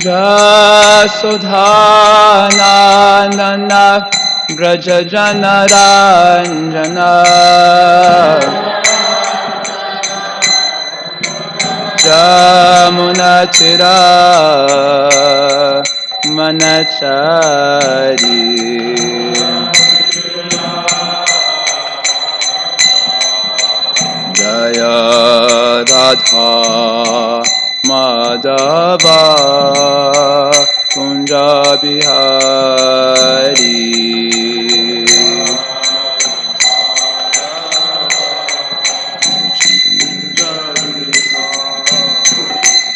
Jasodhananana Braja Janaranjana Jamunatira Manachari Jaya Radha Madhava Kunja Bihari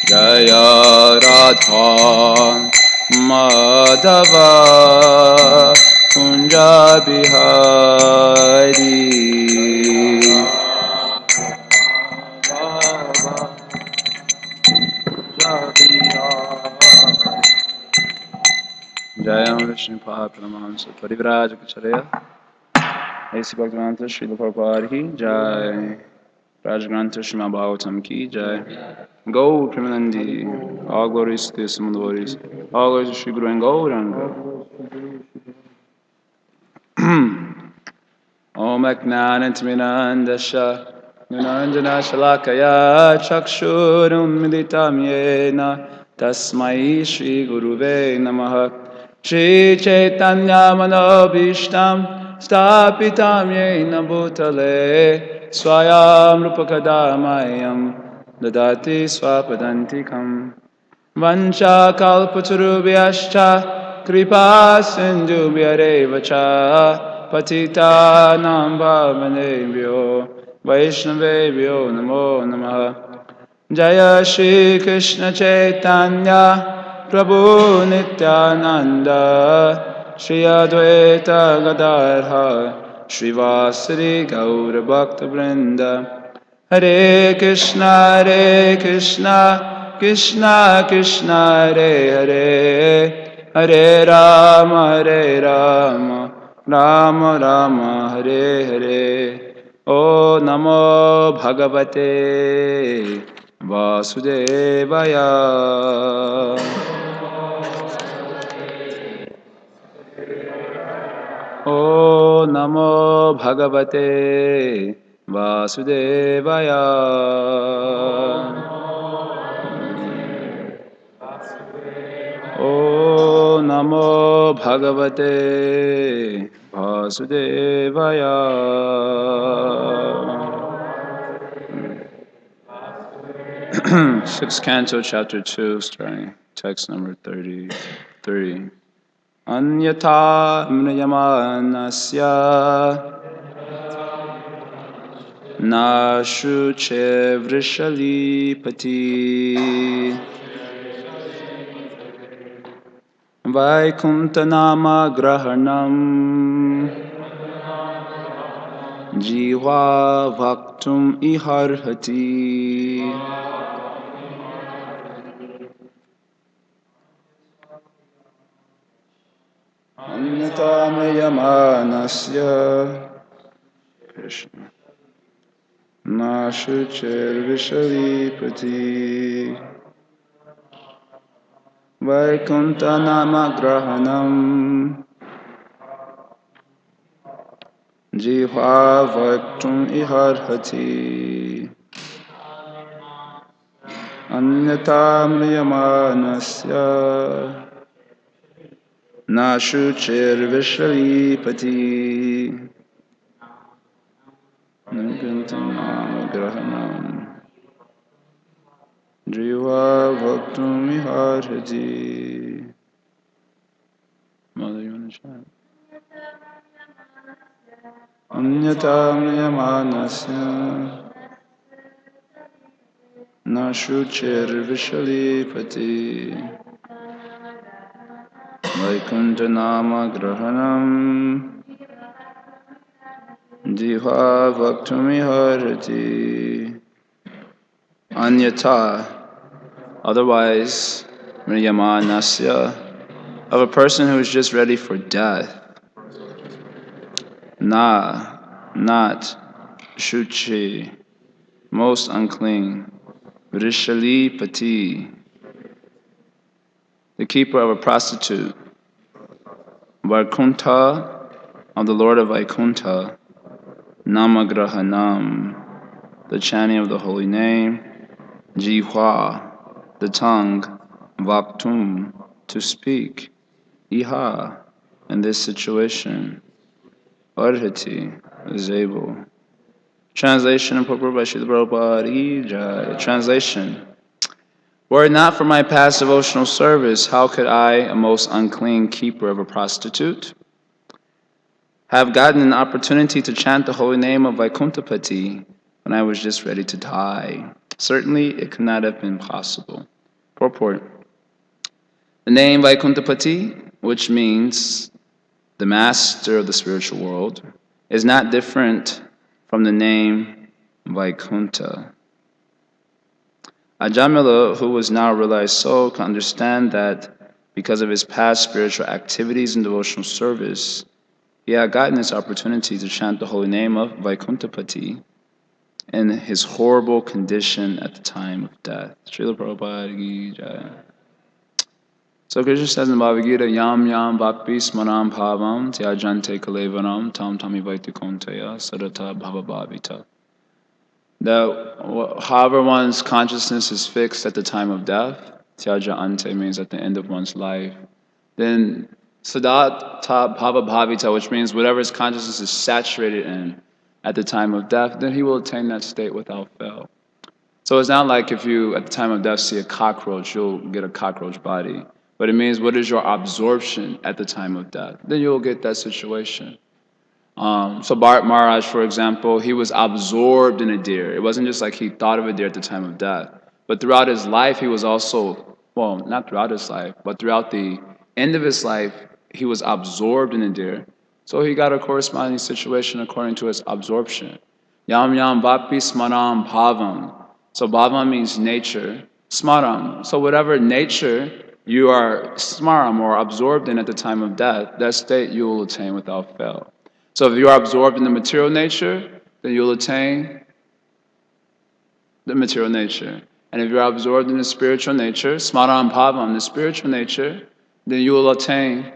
Jaya Radha Madhava Kunja Bihari Jaya Vishnu Paramahamsa Parivraj Kacharya A.C. Bhagavatam Srila Prabhupada Ki Jai Rajgrantha Srimad Bhagavatam Ki Jai Gaur Premanandi All glories to the Summit Glories All glories to Sri Guru and Gauranga Om Eknanantiminandasha Nunanjana Shalakaya Chakshurum Militam Yena Tasmai Shri Guruve Namaha Shri Chaitanya Manobishtam Stapitam Yena Bhutale Swayam Rupakadamayam Dadati Swapadantikam Vancha Kalpatarubhyascha Kripa Sindhubhyareva Cha Patita Nambhavanebhyo Vaishnavebhyo Namo Namaha Jaya Shri Krishna Chaitanya Prabhu Nityananda Shri Advaita Gadadhar Shri Vasari Gaura Bhakta Vrinda Hare Krishna Krishna Krishna Hare Hare Hare Rama Rama Rama Hare Hare O Namo Bhagavate Vasudevaya O Namo Bhagavate Vasudevaya O Namo Bhagavate Vasudevaya Sixth Canto, Chapter 2, starting text number 33. Anyata mriyamanasya na shuche vrishalipati Vaikuntanama grahanam Jiva vaktum iharhati Anyatamyamanasya Krishna Nashucher Vishalipati Vaikuntanama grahanam Jiva vaktum iharhati Anyatamyamanasya Nashucher Vishalipati Nikantanam Grahanam Jiva Bhaktum Viharati. Mother, you want to chant? Anyatam Yamanasya Nashucher Vishalipati Vaikuntanama Grahanam Jiva Bhaktumiharati. Anyata, otherwise Mriyamanasya, of a person who is just ready for death. Na, not Shuchi, most unclean, Vrishali Pati, the keeper of a prostitute, Vaikuntha, of the Lord of Vaikuntha, Namagrahanam, the chanting of the holy name, Jihwa, the tongue, Vaktum, to speak, Iha, in this situation, Arhati, is able. Translation and purport by Srila Prabhupada. Jaya. Translation. Were it not for my past devotional service, how could I, a most unclean keeper of a prostitute, have gotten an opportunity to chant the holy name of Vaikuntapati when I was just ready to die? Certainly, it could not have been possible. Purport. The name Vaikuntapati, which means the master of the spiritual world, is not different from the name Vaikuntha. Ajamila, who was now a realized soul, could understand that because of his past spiritual activities and devotional service, he had gotten this opportunity to chant the holy name of Vaikuntapati in his horrible condition at the time of death. Srila Prabhupada Ki Jaya. So Krishna says in the Bhagavad Gita, Yam Yam Bhakti Smaram Bhavam Tyajante Kalevaram Tam Tami Vaitikonteya Sadata Bhavabhavita. That however one's consciousness is fixed at the time of death, Tyaja Ante means at the end of one's life, then Sadata Bhavabhavita, which means whatever his consciousness is saturated in at the time of death, then he will attain that state without fail. So it's not like if you, at the time of death, see a cockroach, you'll get a cockroach body. But it means what is your absorption at the time of death? Then you'll get that situation. So Bharat Maharaj, for example, he was absorbed in a deer. It wasn't just like he thought of a deer at the time of death. But throughout his life, he was also, well, not throughout his life, but throughout the end of his life, he was absorbed in a deer. So he got a corresponding situation according to his absorption. Yam yam vapi smaram bhavam. So bhavam means nature. Smaram. So whatever nature you are smaram or absorbed in at the time of death, that state you will attain without fail. So if you are absorbed in the material nature, then you'll attain the material nature. And if you're absorbed in the spiritual nature, smaram bhavam, the spiritual nature, then you will attain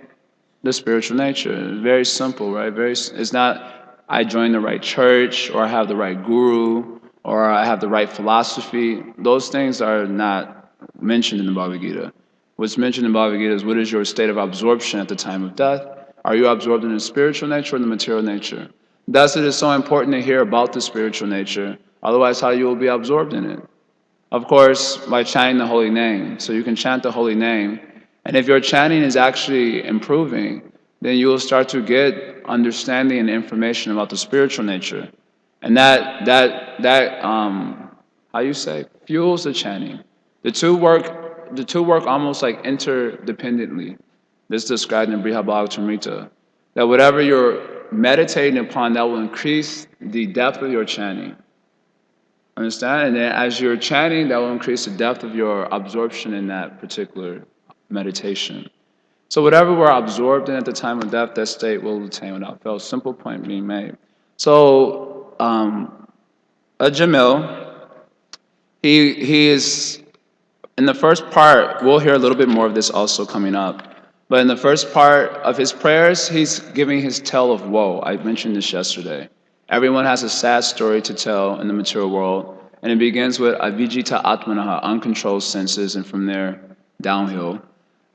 the spiritual nature. Very simple, right? It's not I joined the right church or I have the right guru or I have the right philosophy. Those things are not mentioned in the Bhagavad Gita. What's mentioned in the Bhagavad Gita is what is your state of absorption at the time of death? Are you absorbed in the spiritual nature or the material nature? Thus it is so important to hear about the spiritual nature. Otherwise, how you will be absorbed in it? Of course, by chanting the holy name. So you can chant the holy name. And if your chanting is actually improving, then you will start to get understanding and information about the spiritual nature. And that how you say, fuels the chanting. The two work almost like interdependently. This is described in Bhagavatam. That whatever you're meditating upon, that will increase the depth of your chanting. Understand? And then as you're chanting, that will increase the depth of your absorption in that particular meditation. So whatever we're absorbed in at the time of death, that state will attain without fail. Simple point being made. So Jamil, he is, in the first part, we'll hear a little bit more of this also coming up. But in the first part of his prayers, he's giving his tale of woe. I mentioned this yesterday. Everyone has a sad story to tell in the material world. And it begins with avijita atmanaha, uncontrolled senses, and from there, downhill.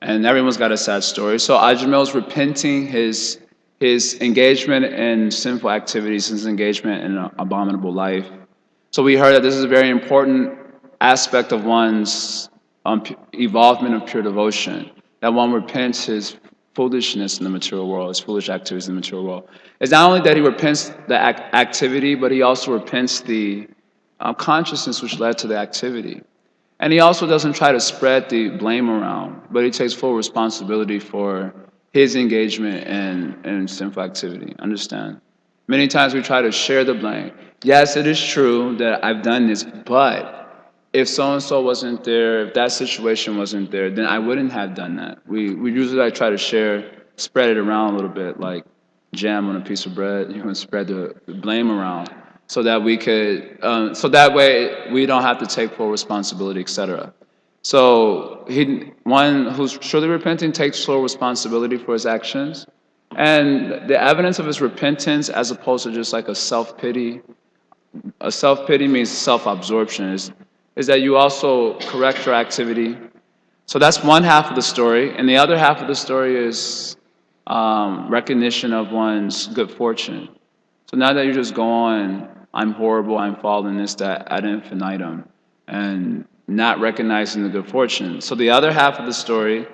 And everyone's got a sad story. So Ajamil's repenting his engagement in sinful activities, his engagement in an abominable life. So we heard that this is a very important aspect of one's evolvement of pure devotion, that one repents his foolishness in the material world, his foolish activities in the material world. It's not only that he repents the activity, but he also repents the consciousness which led to the activity. And he also doesn't try to spread the blame around, but he takes full responsibility for his engagement in sinful activity. Understand? Many times we try to share the blame. Yes, it is true that I've done this, but if so-and-so wasn't there, if that situation wasn't there, then I wouldn't have done that. We usually try to spread it around a little bit, like jam on a piece of bread, you would spread the blame around, so that we could, so that way we don't have to take full responsibility, etc. So one who's truly repenting takes full responsibility for his actions, and the evidence of his repentance, as opposed to just like a self pity. A self pity means self absorption. Is that you also correct your activity. So that's one half of the story, and the other half of the story is recognition of one's good fortune. So now that you just go on, I'm horrible, I'm fallen, this, that, ad infinitum, and not recognizing the good fortune. So the other half of the story,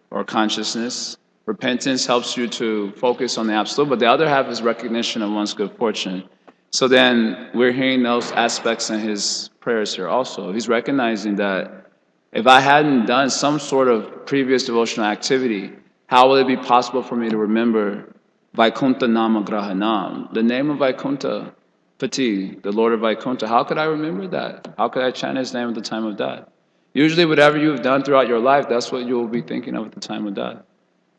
or consciousness, repentance helps you to focus on the absolute, but the other half is recognition of one's good fortune. So then we're hearing those aspects in his prayers here also. He's recognizing that if I hadn't done some sort of previous devotional activity, how will it be possible for me to remember Vaikuntha Nama Grahanam, the name of Vaikuntha Pati, the Lord of Vaikuntha? How could I remember that? How could I chant his name at the time of death? Usually, whatever you've done throughout your life, that's what you will be thinking of at the time of death.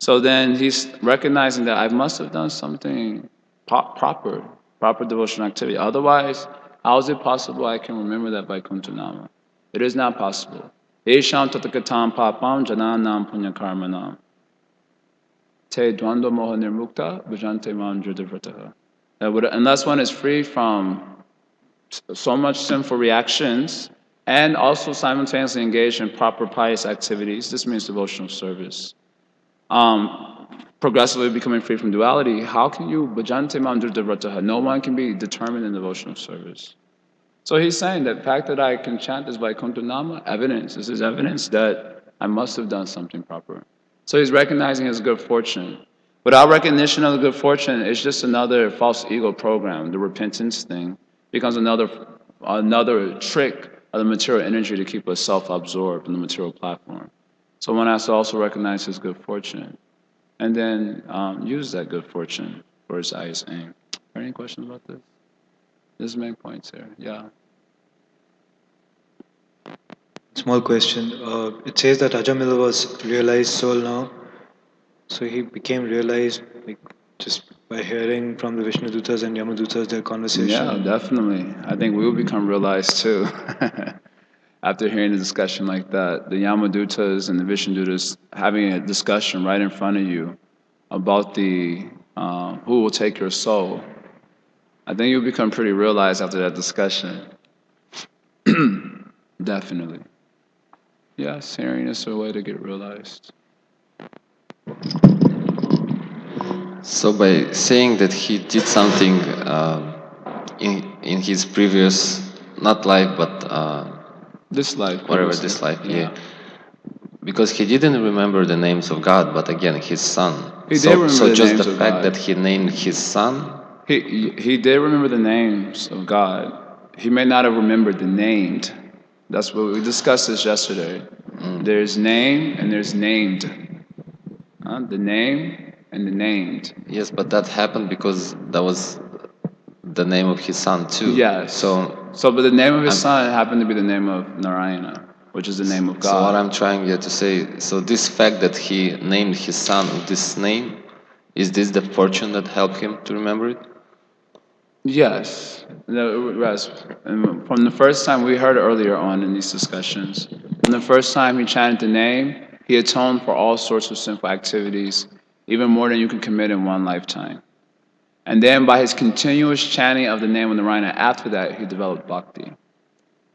So then he's recognizing that I must have done something proper devotional activity. Otherwise, how is it possible I can remember that Vaikuntha Nama? It is not possible. Yesham tatakatam papam jananam punyakarmanam. Te dvanda moha nirmukta bhajante mam jyotivrataha. Unless one is free from so much sinful reactions and also simultaneously engaged in proper pious activities, this means devotional service. Progressively becoming free from duality, how can you bhajante mam jyotivrataha? No one can be determined in devotional service. So he's saying that the fact that I can chant this Vaikuntha Nama, this is evidence that I must have done something proper. So he's recognizing his good fortune. Without recognition of the good fortune, it's just another false ego program. The repentance thing becomes another trick of the material energy to keep us self-absorbed in the material platform. So one has to also recognize his good fortune and then use that good fortune for his highest aim. Are there any questions about this? There's main points here. Yeah. Small question. It says that Ajamila was realized soul now. So he became realized like just by hearing from the Vishnu Dutas and Yamadutas their conversation. Yeah, definitely. I think we will become realized too. After hearing a discussion like that, the Yamadutas and the Vishnudutas having a discussion right in front of you about the who will take your soul. I think you'll become pretty realized after that discussion. Definitely. Yes, hearing is a way to get realized. So by saying that he did something in his previous, not life, but this life, whatever this life, yeah. Because he didn't remember the names of God, but again, his son. He did remember so the just names the of fact God. that he named his son. He did remember the names of God. He may not have remembered the named. That's what we discussed this yesterday. There's name and there's named. The name and the named. Yes, but that happened because that was the name of his son too. Yes. But the name of his son happened to be the name of Narayana, which is the name of God. So what I'm trying here to say, so this fact that he named his son with this name, is this the fortune that helped him to remember it? Yes. And from the first time we heard earlier on in these discussions, from the first time he chanted the name, he atoned for all sorts of sinful activities, even more than you can commit in one lifetime. And then by his continuous chanting of the name of Narayana, after that, he developed bhakti.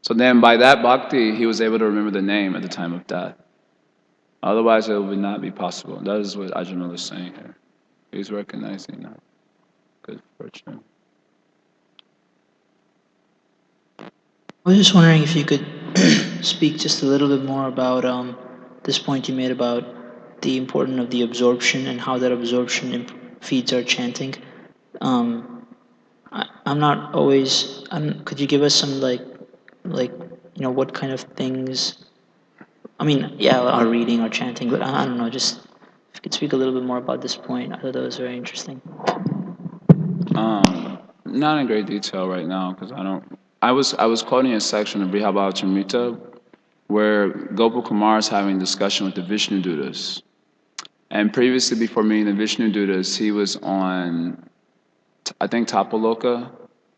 So then by that bhakti, he was able to remember the name at the time of death. Otherwise, it would not be possible. That is what Ajamil is saying here. He's recognizing that. Good fortune. I was just wondering if you could speak just a little bit more about this point you made about the importance of the absorption and how that absorption feeds our chanting. I'm not always. Could you give us some like what kind of things? I mean, yeah, our reading, our chanting, but I don't know. Just if you could speak a little bit more about this point, I thought that was very interesting. Not in great detail right now because I don't. I was quoting a section of Bhagavatam where Gopal Kumar is having a discussion with the Vishnu Dutas. And previously, before meeting the Vishnu Dutas, he was on, I think, Tapaloka,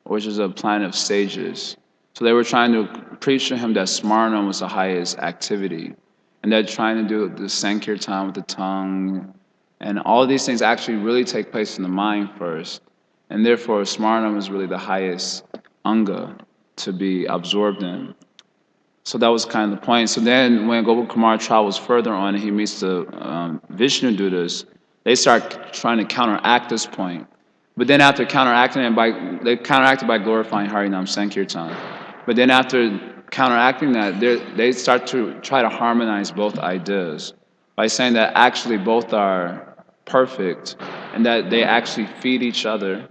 which is a planet of sages. So they were trying to preach to him that Smarna was the highest activity. And they're trying to do the Sankirtan with the tongue. And all these things actually really take place in the mind first. And therefore, Smarna was really the highest anga to be absorbed in. So that was kind of the point. So then when Gopal Kumar travels further on and he meets the Vishnu Dutas, they start trying to counteract this point. But then after counteracting it, they counteracted by glorifying Harinam Sankirtan. But then after counteracting that, they start to try to harmonize both ideas by saying that actually both are perfect and that they actually feed each other,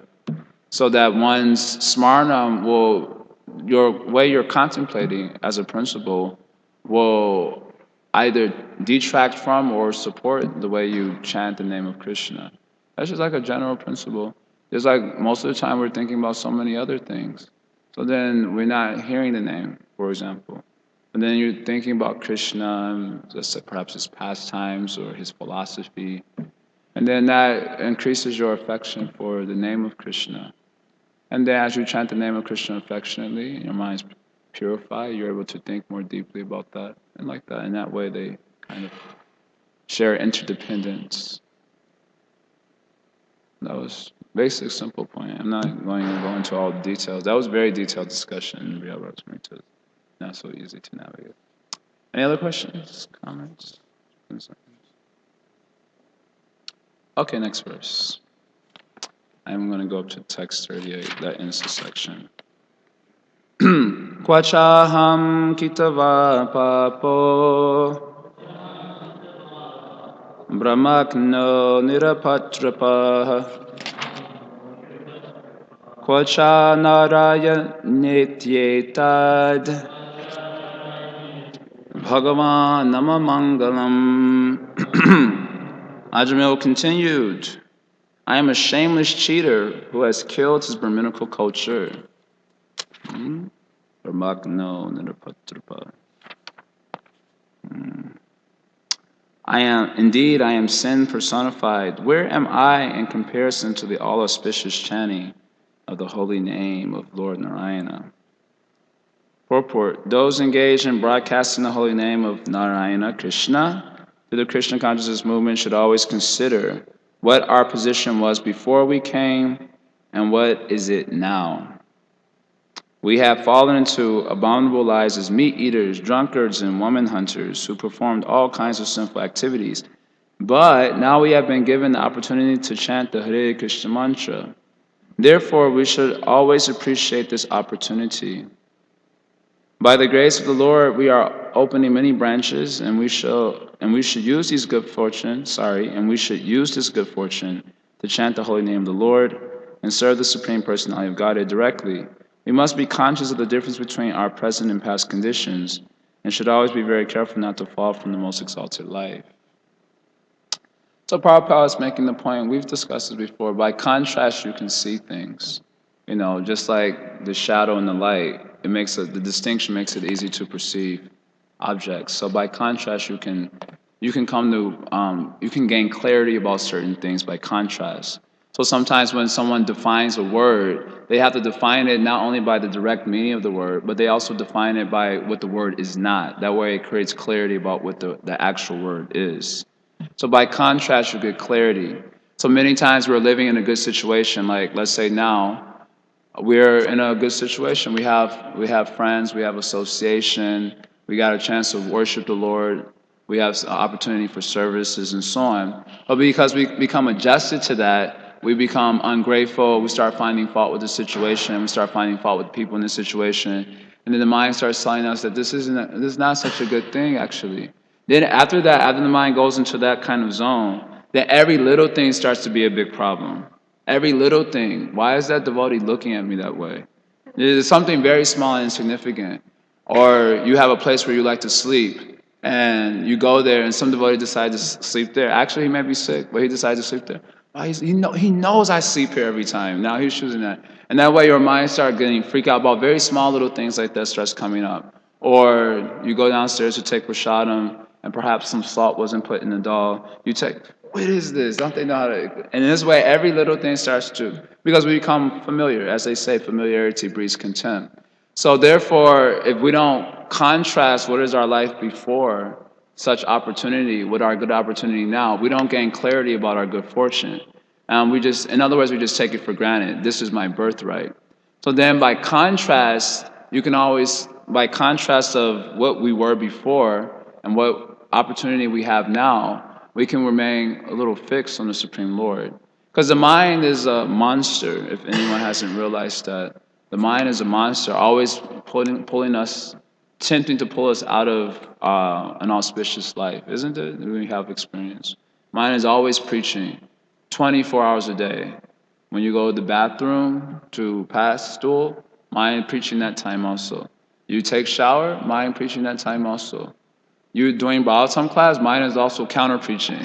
so that one's smarna your way you're contemplating as a principle will either detract from or support the way you chant the name of Krishna. That's just like a general principle. It's like most of the time we're thinking about so many other things. So then we're not hearing the name, for example. And then you're thinking about Krishna, and just perhaps his pastimes or his philosophy. And then that increases your affection for the name of Krishna. And then as you chant the name of Krishna affectionately, and your mind's purified, you're able to think more deeply about that. And like that, in that way they kind of share interdependence. That was basic, simple point. I'm not going to go into all the details. That was very detailed discussion in Bhagavatam. Not so easy to navigate. Any other questions, comments, concerns? Okay, next verse. I'm going to go up to text 38. That ends the section. Kvachaham kitava papo brahmakno nirapatrapah Kvacha naraya nityetad Bhagavan namamangalam. Ajamil continued, I am a shameless cheater who has killed his Brahminical culture. Brahmakno nirapatrapah. I am sin personified. Where am I in comparison to the all-auspicious chanting of the holy name of Lord Narayana? Purport: those engaged in broadcasting the holy name of Narayana Krishna through the Krishna consciousness movement should always consider what our position was before we came and what is it now. We have fallen into abominable lives as meat eaters, drunkards, and woman hunters who performed all kinds of sinful activities. But now we have been given the opportunity to chant the Hare Krishna mantra. Therefore, we should always appreciate this opportunity. By the grace of the Lord, we are opening many branches, and we should use this good fortune to chant the holy name of the Lord and serve the Supreme Personality of Godhead directly. We must be conscious of the difference between our present and past conditions, and should always be very careful not to fall from the most exalted life. So Prabhupada is making the point, we've discussed this before, by contrast you can see things. Just like the shadow and the light, the distinction makes it easy to perceive objects. So by contrast you can gain clarity about certain things by contrast. So sometimes when someone defines a word, they have to define it not only by the direct meaning of the word, but they also define it by what the word is not. That way it creates clarity about what the actual word is. So by contrast, you get clarity. So many times we're living in a good situation, like let's say now, we're in a good situation. We have friends, we have association, we got a chance to worship the Lord, we have an opportunity for services and so on. But because we become adjusted to that, we become ungrateful, we start finding fault with the situation, we start finding fault with people in the situation, and then the mind starts telling us that this is not such a good thing actually. Then after the mind goes into that kind of zone, then every little thing starts to be a big problem. Every little thing. Why is that devotee looking at me that way? There's something very small and insignificant. Or you have a place where you like to sleep, and you go there, and some devotee decides to sleep there. Actually, he may be sick, but he decides to sleep there. He knows I sleep here every time. Now he's choosing that. And that way your mind starts getting freaked out about very small little things like that starts coming up. Or you go downstairs to take prasadam, and perhaps some salt wasn't put in the dal. what is this? Don't they know how to? And in this way, every little thing starts to, because we become familiar. As they say, familiarity breeds contempt. So therefore, if we don't contrast what is our life before such opportunity with our good opportunity now, we don't gain clarity about our good fortune. In other words, we just take it for granted. This is my birthright. So then by contrast, you can always, by contrast of what we were before and what opportunity we have now, we can remain a little fixed on the Supreme Lord. Because the mind is a monster, if anyone hasn't realized that. The mind is a monster, always pulling us, tempting to pull us out of an auspicious life, isn't it? We have experience. Mind is always preaching 24 hours a day. When you go to the bathroom to pass stool, mind preaching that time also. You take shower, mind preaching that time also. You doing Bhagavatam class, mine is also counter preaching.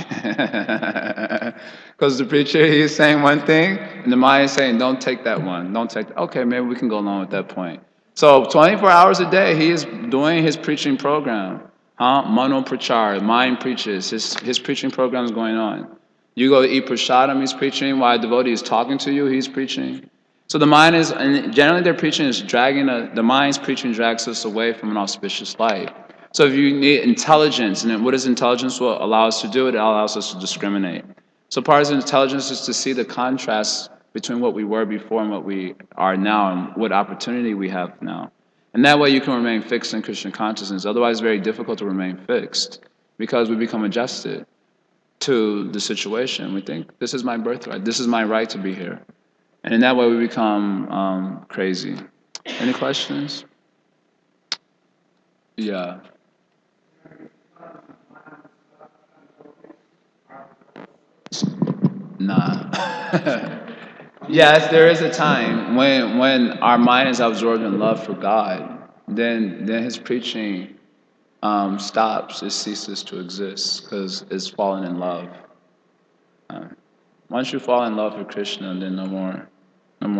Because the preacher, he's saying one thing, and the mind is saying, don't take that one, don't take that. Okay, maybe we can go along with that point. So 24 hours a day, he is doing his preaching program. Mano Prachar, mind preaches, his preaching program is going on. You go to eat prasadam, he's preaching. While a devotee is talking to you, he's preaching. So the mind is, and generally their preaching is the mind's preaching drags us away from an auspicious life. So if you need intelligence, and then what does intelligence will allow us to do? It allows us to discriminate. So part of intelligence is to see the contrast between what we were before and what we are now, and what opportunity we have now. And that way you can remain fixed in Krishna consciousness. Otherwise, it's very difficult to remain fixed because we become adjusted to the situation. We think, this is my birthright. This is my right to be here. And in that way, we become crazy. Any questions? Yeah. Nah. Yes, there is a time when our mind is absorbed in love for God, then his preaching stops, it ceases to exist because it's fallen in love. Once you fall in love with Krishna, then no more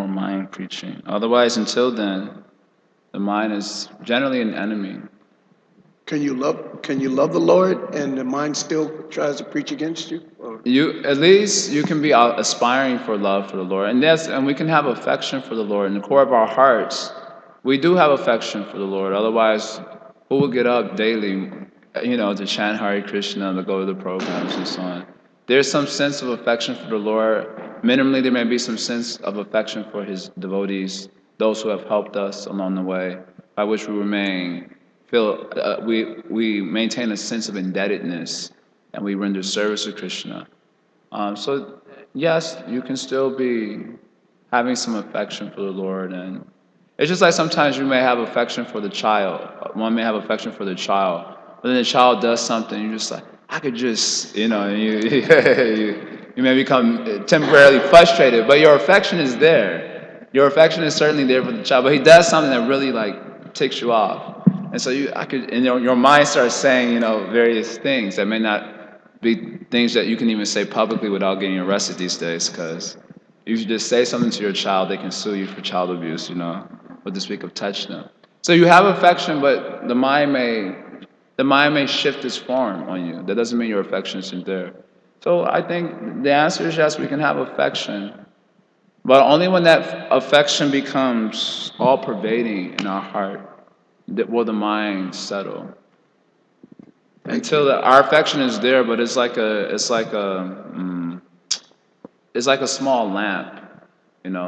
mind preaching. Otherwise, until then, the mind is generally an enemy. Can you love the Lord and the mind still tries to preach against you? Or? You at least you can be aspiring for love for the Lord, and we can have affection for the Lord in the core of our hearts. We do have affection for the Lord. Otherwise, who will get up daily, to chant Hare Krishna, to go to the programs and so on? There's some sense of affection for the Lord. Minimally, there may be some sense of affection for His devotees, those who have helped us along the way, by which we we maintain a sense of indebtedness, and we render service to Krishna. So yes, you can still be having some affection for the Lord, and it's just like sometimes you may have affection for the child. One may have affection for the child, but then the child does something, you're just like, I could just, you may become temporarily frustrated, but your affection is there. Your affection is certainly there for the child, but he does something that really ticks you off. And so your mind starts saying, various things that may not be things that you can even say publicly without getting arrested these days, because if you just say something to your child, they can sue you for child abuse, or to speak of touch them. So you have affection, but the mind may shift its form on you. That doesn't mean your affection isn't there. So I think the answer is yes, we can have affection, but only when that affection becomes all-pervading in our heart will the mind settle. Until our affection is there, but it's like a small lamp,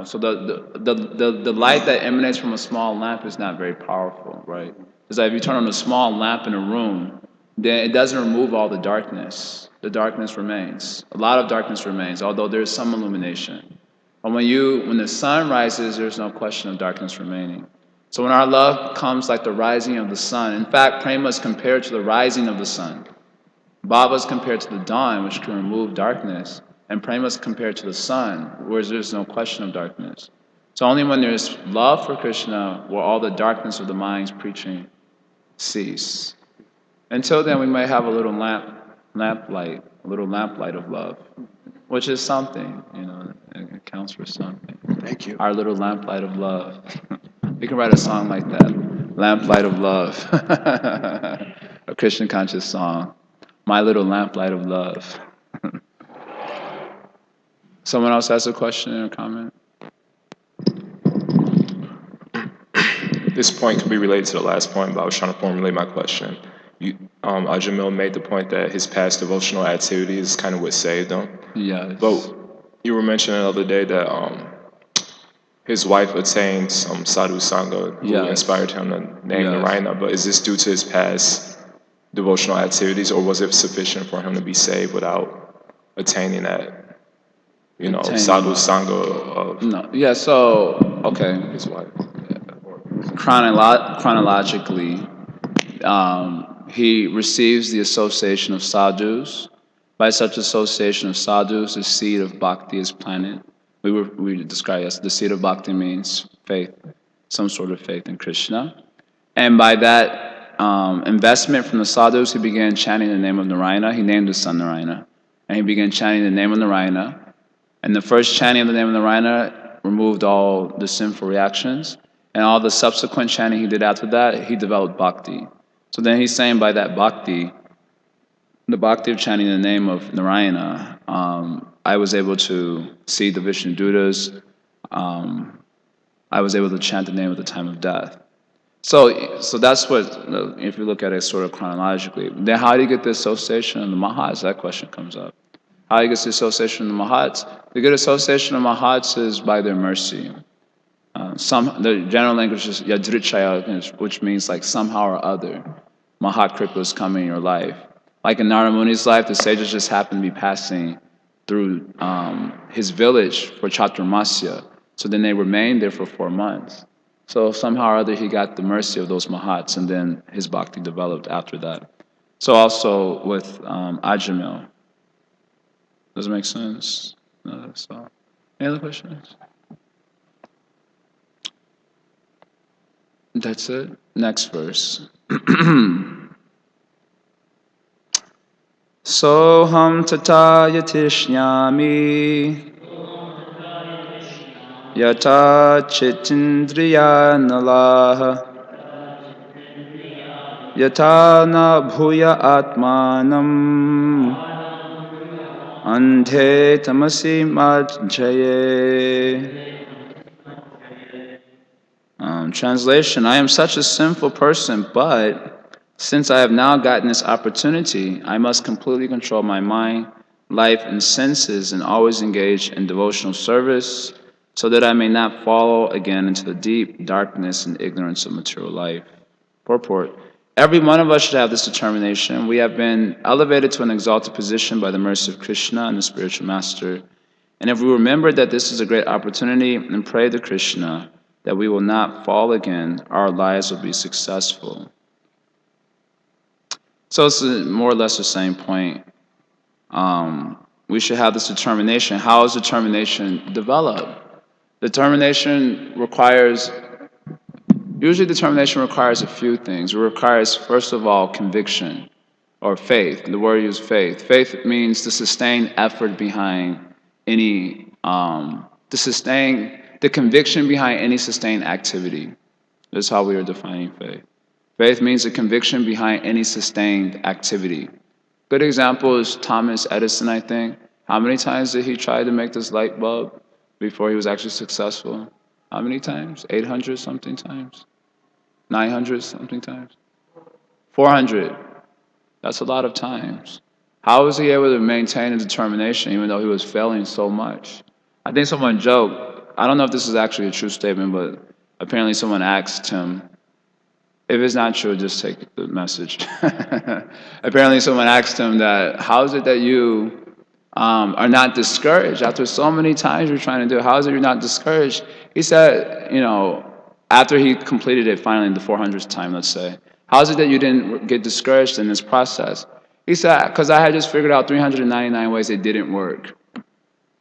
So the light that emanates from a small lamp is not very powerful, right? It's like if you turn on a small lamp in a room, then it doesn't remove all the darkness. The darkness remains. A lot of darkness remains, although there's some illumination. But when the sun rises, there's no question of darkness remaining. So when our love comes like the rising of the sun, in fact, prema is compared to the rising of the sun. Bhava is compared to the dawn, which can remove darkness. And prema is compared to the sun, where there's no question of darkness. So only when there's love for Krishna will all the darkness of the mind's preaching cease. Until then, we may have a little lamp light of love, which is something, it counts for something. Thank you. Our little lamplight of love. We can write a song like that, Lamplight of Love, a Christian conscious song, My Little Lamplight of Love. Someone else has a question or comment? This point could be related to the last point, but I was trying to formulate my question. Ajamil made the point that his past devotional activities kind of what saved him. Yes. But you were mentioning the other day that his wife attained some sadhu sangha who Yes. inspired him to name Yes. Narayana. But is this due to his past devotional activities, or was it sufficient for him to be saved without attaining that, sadhu sangha of No. Yeah. So okay. his wife? Chronologically, he receives the association of sadhus. By such association of sadhus, the seed of bhakti is planted. We described as the seed of bhakti means faith, some sort of faith in Krishna. And by that investment from the sadhus, he began chanting the name of Narayana. He named his son Narayana. And he began chanting the name of Narayana. And the first chanting of the name of Narayana removed all the sinful reactions. And all the subsequent chanting he did after that, he developed bhakti. So then he's saying by that bhakti, the bhakti of chanting the name of Narayana, I was able to see the Vishnu Dutas. I was able to chant the name at the time of death. So that's what, if you look at it sort of chronologically. Then how do you get the association of the Mahats? That question comes up. How do you get the association of the Mahats? The good association of Mahats is by their mercy. The general language is yadrichaya, which means like somehow or other, Mahat Kripas come in your life. Like in Narada Muni's life, the sages just happened to be passing through his village for Chaturmasya. So then they remained there for 4 months. So somehow or other he got the mercy of those Mahats, and then his bhakti developed after that. So also with Ajamil. Does it make sense? So, any other questions? That's it. Next verse. Soham tata yatishnami yata chitindriya nalaha yata na bhuya atmanam andhe tamasi majjaye. Translation, I am such a sinful person, but since I have now gotten this opportunity, I must completely control my mind, life, and senses and always engage in devotional service so that I may not fall again into the deep darkness and ignorance of material life. Purport. Every one of us should have this determination. We have been elevated to an exalted position by the mercy of Krishna and the spiritual master. And if we remember that this is a great opportunity and pray to Krishna that we will not fall again, our lives will be successful. So it's more or less the same point. We should have this determination. How is determination developed? Usually determination requires a few things. It requires, first of all, conviction or faith. The word used faith. Faith means the sustained effort behind any, the conviction behind any sustained activity. That's how we are defining faith. Faith means the conviction behind any sustained activity. Good example is Thomas Edison, I think. How many times did he try to make this light bulb before he was actually successful? How many times? 800 something times? 900 something times? 400. That's a lot of times. How was he able to maintain his determination even though he was failing so much? I think someone joked, I don't know if this is actually a true statement, but apparently someone asked him, if it's not true, just take the message. Apparently someone asked him that, how is it that you are not discouraged after so many times you're trying to do it? How is it you're not discouraged? He said, after he completed it finally the 400th time, let's say, how is it that you didn't get discouraged in this process? He said, because I had just figured out 399 ways it didn't work.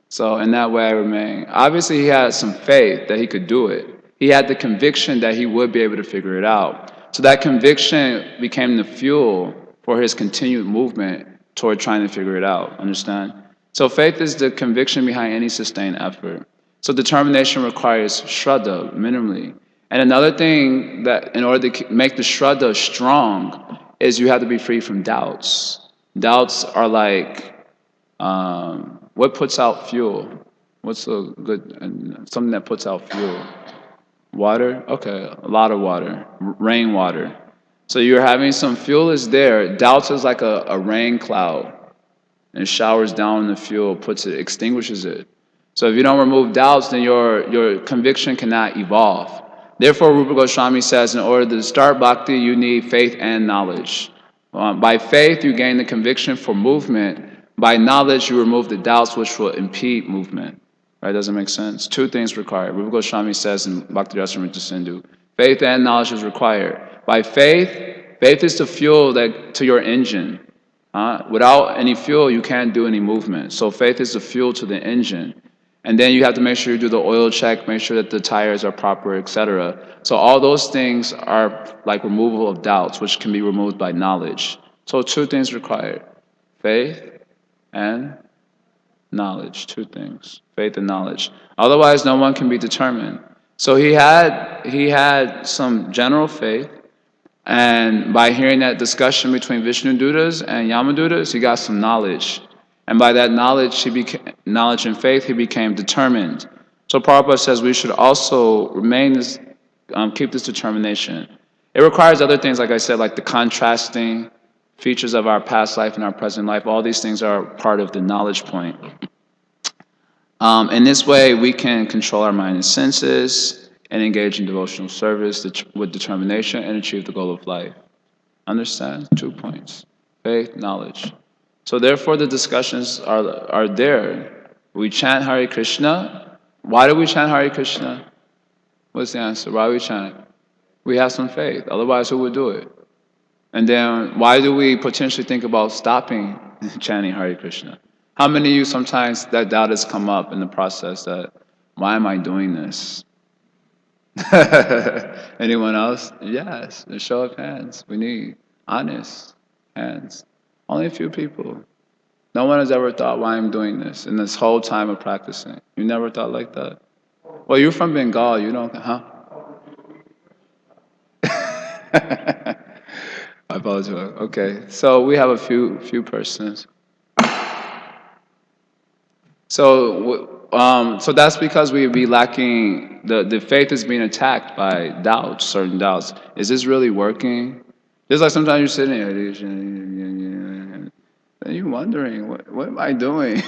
So in that way I remain. Obviously he had some faith that he could do it. He had the conviction that he would be able to figure it out. So that conviction became the fuel for his continued movement toward trying to figure it out. Understand? So faith is the conviction behind any sustained effort. So determination requires shraddha, minimally. And another thing that in order to make the shraddha strong is you have to be free from doubts. Doubts are like what puts out fuel? What's a good, something that puts out fuel? Water? Okay, a lot of water. Rainwater. So you're having some fuel is there. Doubts is like a rain cloud. And it showers down the fuel, extinguishes it. So if you don't remove doubts, then your conviction cannot evolve. Therefore, Rupa Goswami says, in order to start bhakti, you need faith and knowledge. By faith, you gain the conviction for movement. By knowledge, you remove the doubts which will impede movement. Right? Doesn't make sense? Two things required. Rupa Goswami says in Bhakti Rasamrita Sindhu, faith and knowledge is required. By faith is the fuel to your engine. Without any fuel, you can't do any movement. So faith is the fuel to the engine. And then you have to make sure you do the oil check, make sure that the tires are proper, etc. So all those things are like removal of doubts, which can be removed by knowledge. So two things required: faith and knowledge. Two things: faith and knowledge. Otherwise, no one can be determined. So he had some general faith, and by hearing that discussion between Vishnu Dutas and Yamadutas, he got some knowledge. And by that knowledge, knowledge and faith, he became determined. So Prabhupada says we should also keep this determination. It requires other things, like I said, like the contrasting features of our past life and our present life. All these things are part of the knowledge point. In this way, we can control our mind and senses and engage in devotional service with determination and achieve the goal of life. Understand? 2 points: faith, knowledge. So therefore, the discussions are there. We chant Hare Krishna. Why do we chant Hare Krishna? What's the answer? Why do we chant? We have some faith. Otherwise, who would do it? And then, why do we potentially think about stopping chanting Hare Krishna? How many of you sometimes that doubt has come up in the process that, why am I doing this? Anyone else? Yes. A show of hands. We need honest hands. Only a few people. No one has ever thought why I'm doing this in this whole time of practicing. You never thought like that? Well, you're from Bengal. You don't, huh? I apologize. Okay. So we have a few persons. So that's because we be lacking, the faith is being attacked by doubts, certain doubts. Is this really working? Just like sometimes you're sitting here and you're wondering, what am I doing?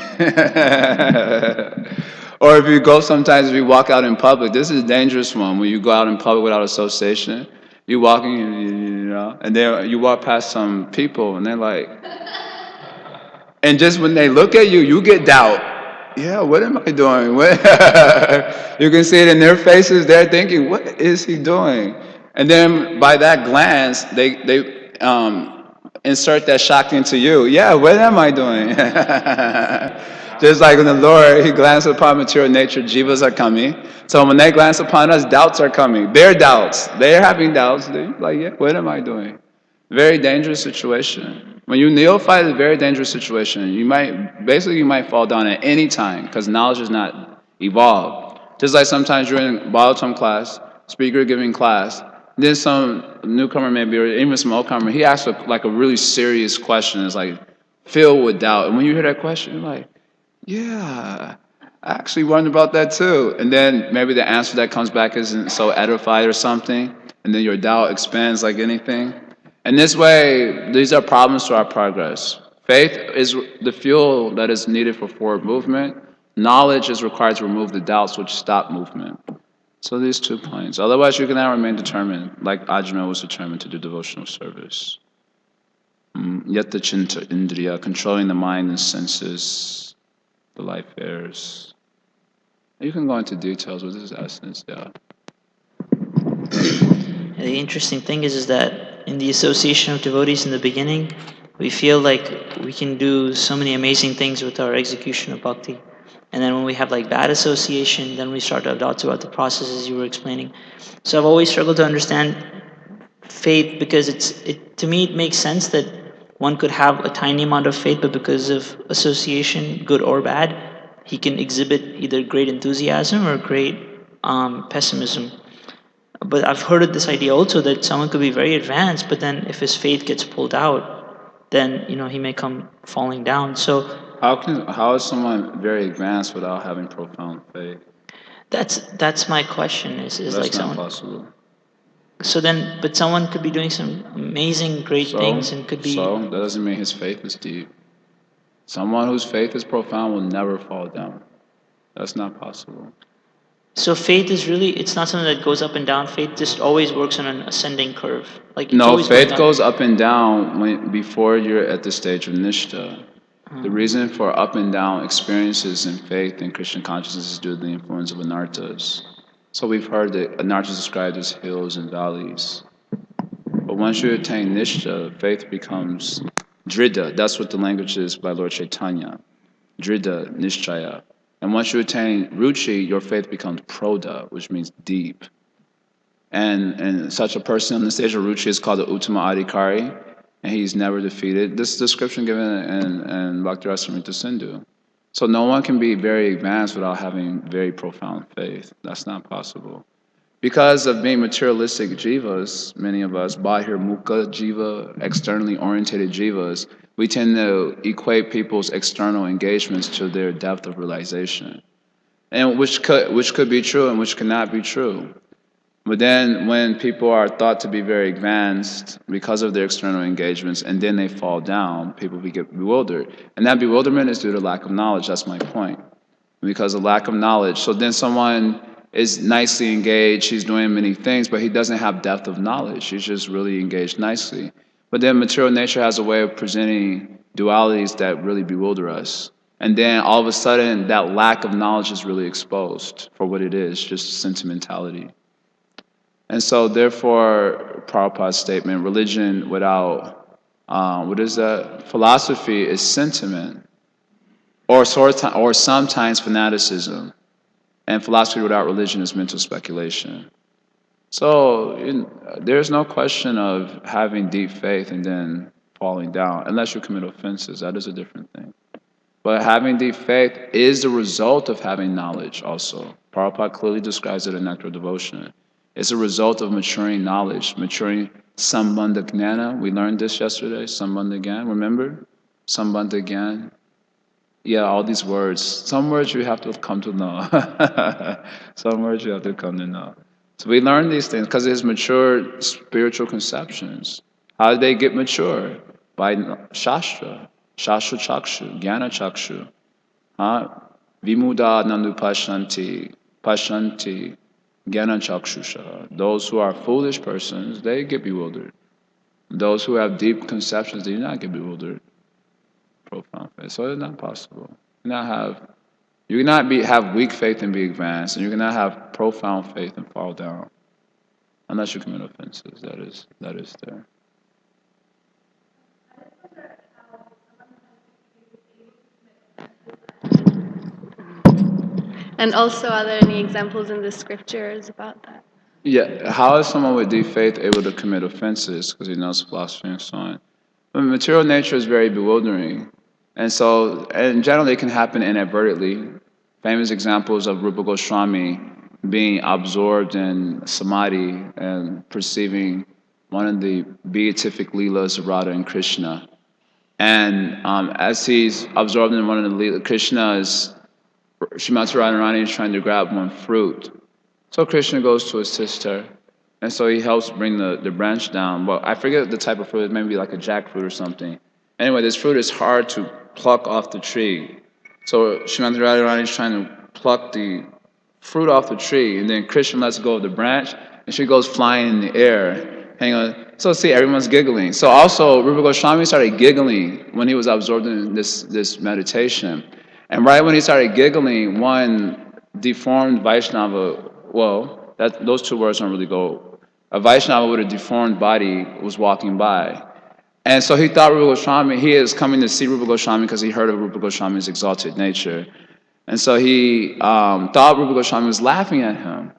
Or if you go sometimes, if you walk out in public, this is a dangerous one. When you go out in public without association, you're walking, and then you walk past some people and they're like, and just when they look at you, you get doubt. Yeah, what am I doing? You can see it in their faces. They're thinking, what is he doing? And then by that glance, they insert that shock into you. Yeah, what am I doing? Just like in the Lord, he glanced upon material nature, jivas are coming. So when they glance upon us, doubts are coming. Their doubts. They're having doubts. They're like, yeah, what am I doing? Very dangerous situation. When you neophyte, it's a very dangerous situation. You might fall down at any time because knowledge is not evolved. Just like sometimes you're in Bhagvatam class, speaker giving class, then some newcomer maybe, or even some oldcomer, he asks a really serious question. It's like filled with doubt. And when you hear that question, you're like, yeah, I actually wondered about that too. And then maybe the answer that comes back isn't so edified or something, and then your doubt expands like anything. And this way, these are problems to our progress. Faith is the fuel that is needed for forward movement. Knowledge is required to remove the doubts which stop movement. So these 2 points. Otherwise, you cannot remain determined, like Ajna was determined to do devotional service. Yatta chinta indriya, controlling the mind and senses, the life affairs. You can go into details with this essence, yeah. The interesting thing is that in the association of devotees in the beginning, we feel like we can do so many amazing things with our execution of bhakti. And then when we have like bad association, then we start to have doubts about the processes you were explaining. So I've always struggled to understand faith because to me it makes sense that one could have a tiny amount of faith, but because of association, good or bad, he can exhibit either great enthusiasm or great pessimism. But I've heard of this idea also that someone could be very advanced, but then if his faith gets pulled out, then he may come falling down. So How is someone very advanced without having profound faith? That's my question. Is That's like not someone. possible. So then, but someone could be doing some amazing, great things, and could be. So that doesn't mean his faith is deep. Someone whose faith is profound will never fall down. That's not possible. So faith is really, it's not something that goes up and down. Faith just always works on an ascending curve. Like it's No, always faith going up. goes up and down before you're at the stage of nishta. The reason for up and down experiences in faith and Christian consciousness is due to the influence of anartas. So we've heard that anartas described as hills and valleys. But once you attain nishta, faith becomes drida. That's what the language is by Lord Chaitanya. Drida, nishchaya. And once you attain ruchi, your faith becomes proda, which means deep. And such a person on the stage of ruchi is called the Uttama Adhikari, and he's never defeated. This description given in Bhakti-rasamrita Sindhu. So no one can be very advanced without having very profound faith. That's not possible. Because of being materialistic jivas, many of us, bahir mukha jiva, externally orientated jivas, we tend to equate people's external engagements to their depth of realization. And which could be true and which cannot be true. But then when people are thought to be very advanced because of their external engagements and then they fall down, people get bewildered. And that bewilderment is due to lack of knowledge. That's my point. Because of lack of knowledge. So then someone is nicely engaged, he's doing many things, but he doesn't have depth of knowledge. He's just really engaged nicely. But then material nature has a way of presenting dualities that really bewilder us. And then all of a sudden, that lack of knowledge is really exposed for what it is, just sentimentality. And so, therefore, Prabhupada's statement, religion without, what is that? Philosophy is sentiment, or sometimes fanaticism. And philosophy without religion is mental speculation. So, there's no question of having deep faith and then falling down, unless you commit offenses. That is a different thing. But having deep faith is the result of having knowledge also. Prabhupada clearly describes it in Nectar Devotion. It's a result of maturing knowledge, maturing sambandha gnana. We learned this yesterday, sambandha gyan. Remember? Sambandha gyan. Yeah, all these words. Some words you have to come to know. Some words you have to come to know. So we learn these things because it's mature spiritual conceptions. How do they get mature? By Shastra. Shastra Chakshu, Jnana Chakshu. Vimuda Nandu Pashanti, Pashanti, Jnana Chakshusha. Those who are foolish persons, they get bewildered. Those who have deep conceptions, they do not get bewildered. Profound faith. So it's not possible. You cannot have weak faith and be advanced, and you cannot have profound faith and fall down. Unless you commit offenses. That is there. And also, are there any examples in the scriptures about that? Yeah, how is someone with deep faith able to commit offenses because he knows philosophy and so on? But material nature is very bewildering. And so, in general, it can happen inadvertently. Famous examples of Rupa Goswami being absorbed in samadhi and perceiving one of the beatific leelas of Radha and Krishna. And as he's absorbed in one of the leelas, Krishna's Srimati Radharani is trying to grab one fruit. So Krishna goes to assist her. And so he helps bring the branch down. Well, I forget the type of fruit, it may be like a jackfruit or something. Anyway, this fruit is hard to pluck off the tree. So Srimati Radharani is trying to pluck the fruit off the tree, and then Krishna lets go of the branch, and she goes flying in the air. Hang on. So see, everyone's giggling. So also, Rupa Goswami started giggling when he was absorbed in this meditation. And right when he started giggling, one deformed Vaishnava, well, those two words don't really go. A Vaishnava with a deformed body was walking by. And so he thought Rupa Goswami, he is coming to see Rupa Goswami because he heard of Rupa Goswami's exalted nature. And so he thought Rupa Goswami was laughing at him.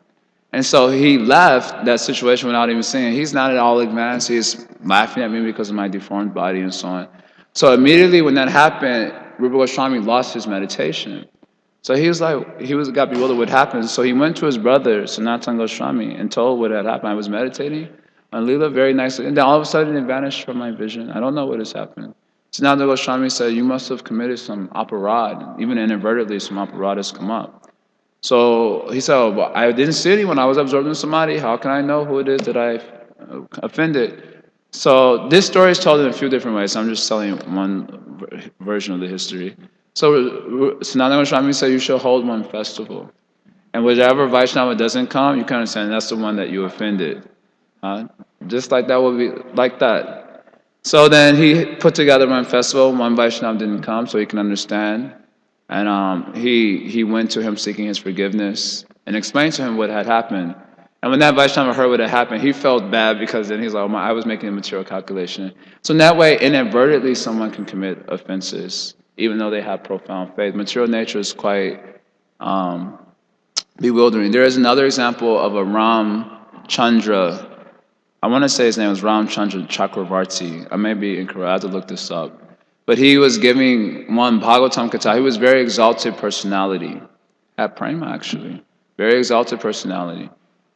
And so he left that situation without even saying, he's not at all advanced, he's laughing at me because of my deformed body and so on. So immediately when that happened, Rupa Goswami lost his meditation. So he got bewildered what happened. So he went to his brother, Sanatana Goswami, and told what had happened. I was meditating on Leela very nicely. And then all of a sudden it vanished from my vision. I don't know what has happened. Sanatana Goswami said, you must have committed some aparad. Even inadvertently, some aparad has come up. So he said, oh, well, I didn't see anyone. I was absorbed in samadhi. How can I know who it is that I offended? So this story is told in a few different ways. I'm just telling you one version of the history. So Sanatana Goswami said you should hold one festival. And whichever Vaishnava doesn't come, you can understand that's the one that you offended. Just like that would be like that. So then he put together one festival. One Vaishnava didn't come, so he can understand. And he went to him seeking his forgiveness and explained to him what had happened. And when that Vaishnava heard what had happened, he felt bad because then he's like, oh, I was making a material calculation. So in that way, inadvertently, someone can commit offenses, even though they have profound faith. Material nature is quite bewildering. There is another example of a Ram Chandra. I want to say his name was Ram Chandra Chakravarti. I may be incorrect. I have to look this up. But he was giving one Bhagavatam Katha. He was very exalted personality. At Prema, actually. Very exalted personality.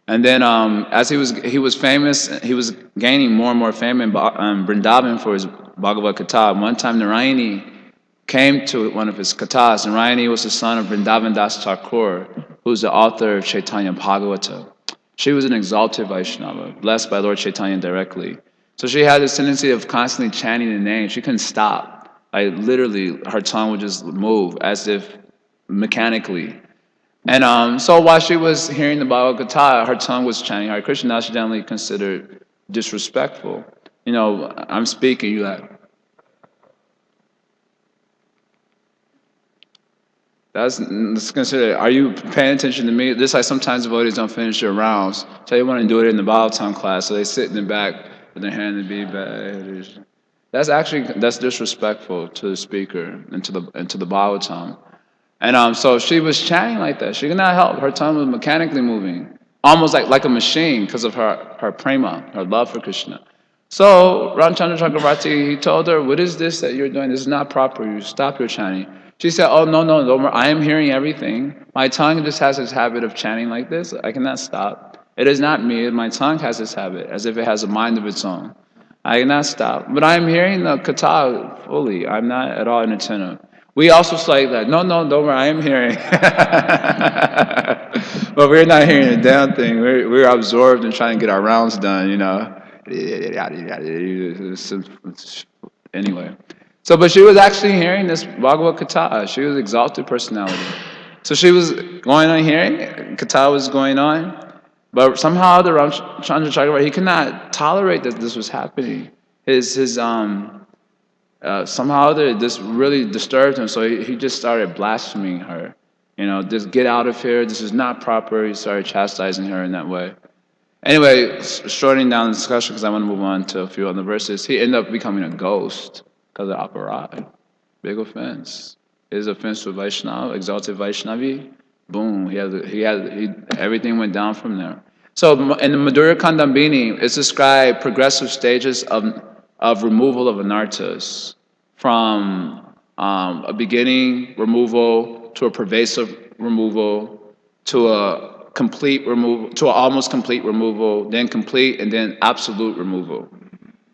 And then as he was famous, he was gaining more and more fame in Vrindavan for his Bhagavad Katha. One time Narayani came to one of his kathas. Narayani was the son of Vrindavan Das Thakur, who's the author of Chaitanya Bhagavata. She was an exalted Vaishnava, blessed by Lord Chaitanya directly. So she had this tendency of constantly chanting the name. She couldn't stop. Like literally, her tongue would just move as if mechanically. And so while she was hearing the Bhagavad Gita, her tongue was chanting Hare Krishna. Now she generally considered disrespectful. You know, I'm speaking, you like. That's considered. Are you paying attention to me? This is like sometimes devotees don't finish their rounds. So they want to do it in the Bhagavatam class, so they sit in the back with their hand in the bag. That's disrespectful to the speaker and to the Bhagavatam. And so she was chanting like that. She could not help. Her tongue was mechanically moving, almost like a machine because of her prema, her love for Krishna. So Ramchandra Chakravarti, he told her, what is this that you're doing? This is not proper. You stop your chanting. She said, oh, no, don't worry. I am hearing everything. My tongue just has this habit of chanting like this. I cannot stop. It is not me. My tongue has this habit, as if it has a mind of its own. I cannot stop. But I am hearing the kata fully. I'm not at all inattentive. We also say that, no, don't worry, I am hearing. But we're not hearing a damn thing. We're absorbed in trying to get our rounds done, you know. Anyway. So, but she was actually hearing this Bhagavad Gita. She was exalted personality. So she was going on hearing, Gita was going on. But somehow the Ramchandra Chakravarti, he could not tolerate that this was happening. Somehow this really disturbed him, so he just started blaspheming her. You know, just get out of here. This is not proper. He started chastising her in that way. Anyway, shortening down the discussion because I want to move on to a few other verses. He ended up becoming a ghost because of aparad. Big offense. His offense to Vaishnava, exalted Vaishnavi. Boom. Everything went down from there. So in the Madhurya Kandambini, it's described progressive stages of removal of anarthas, from a beginning removal to a pervasive removal to a complete removal to an almost complete removal, then complete, and then absolute removal.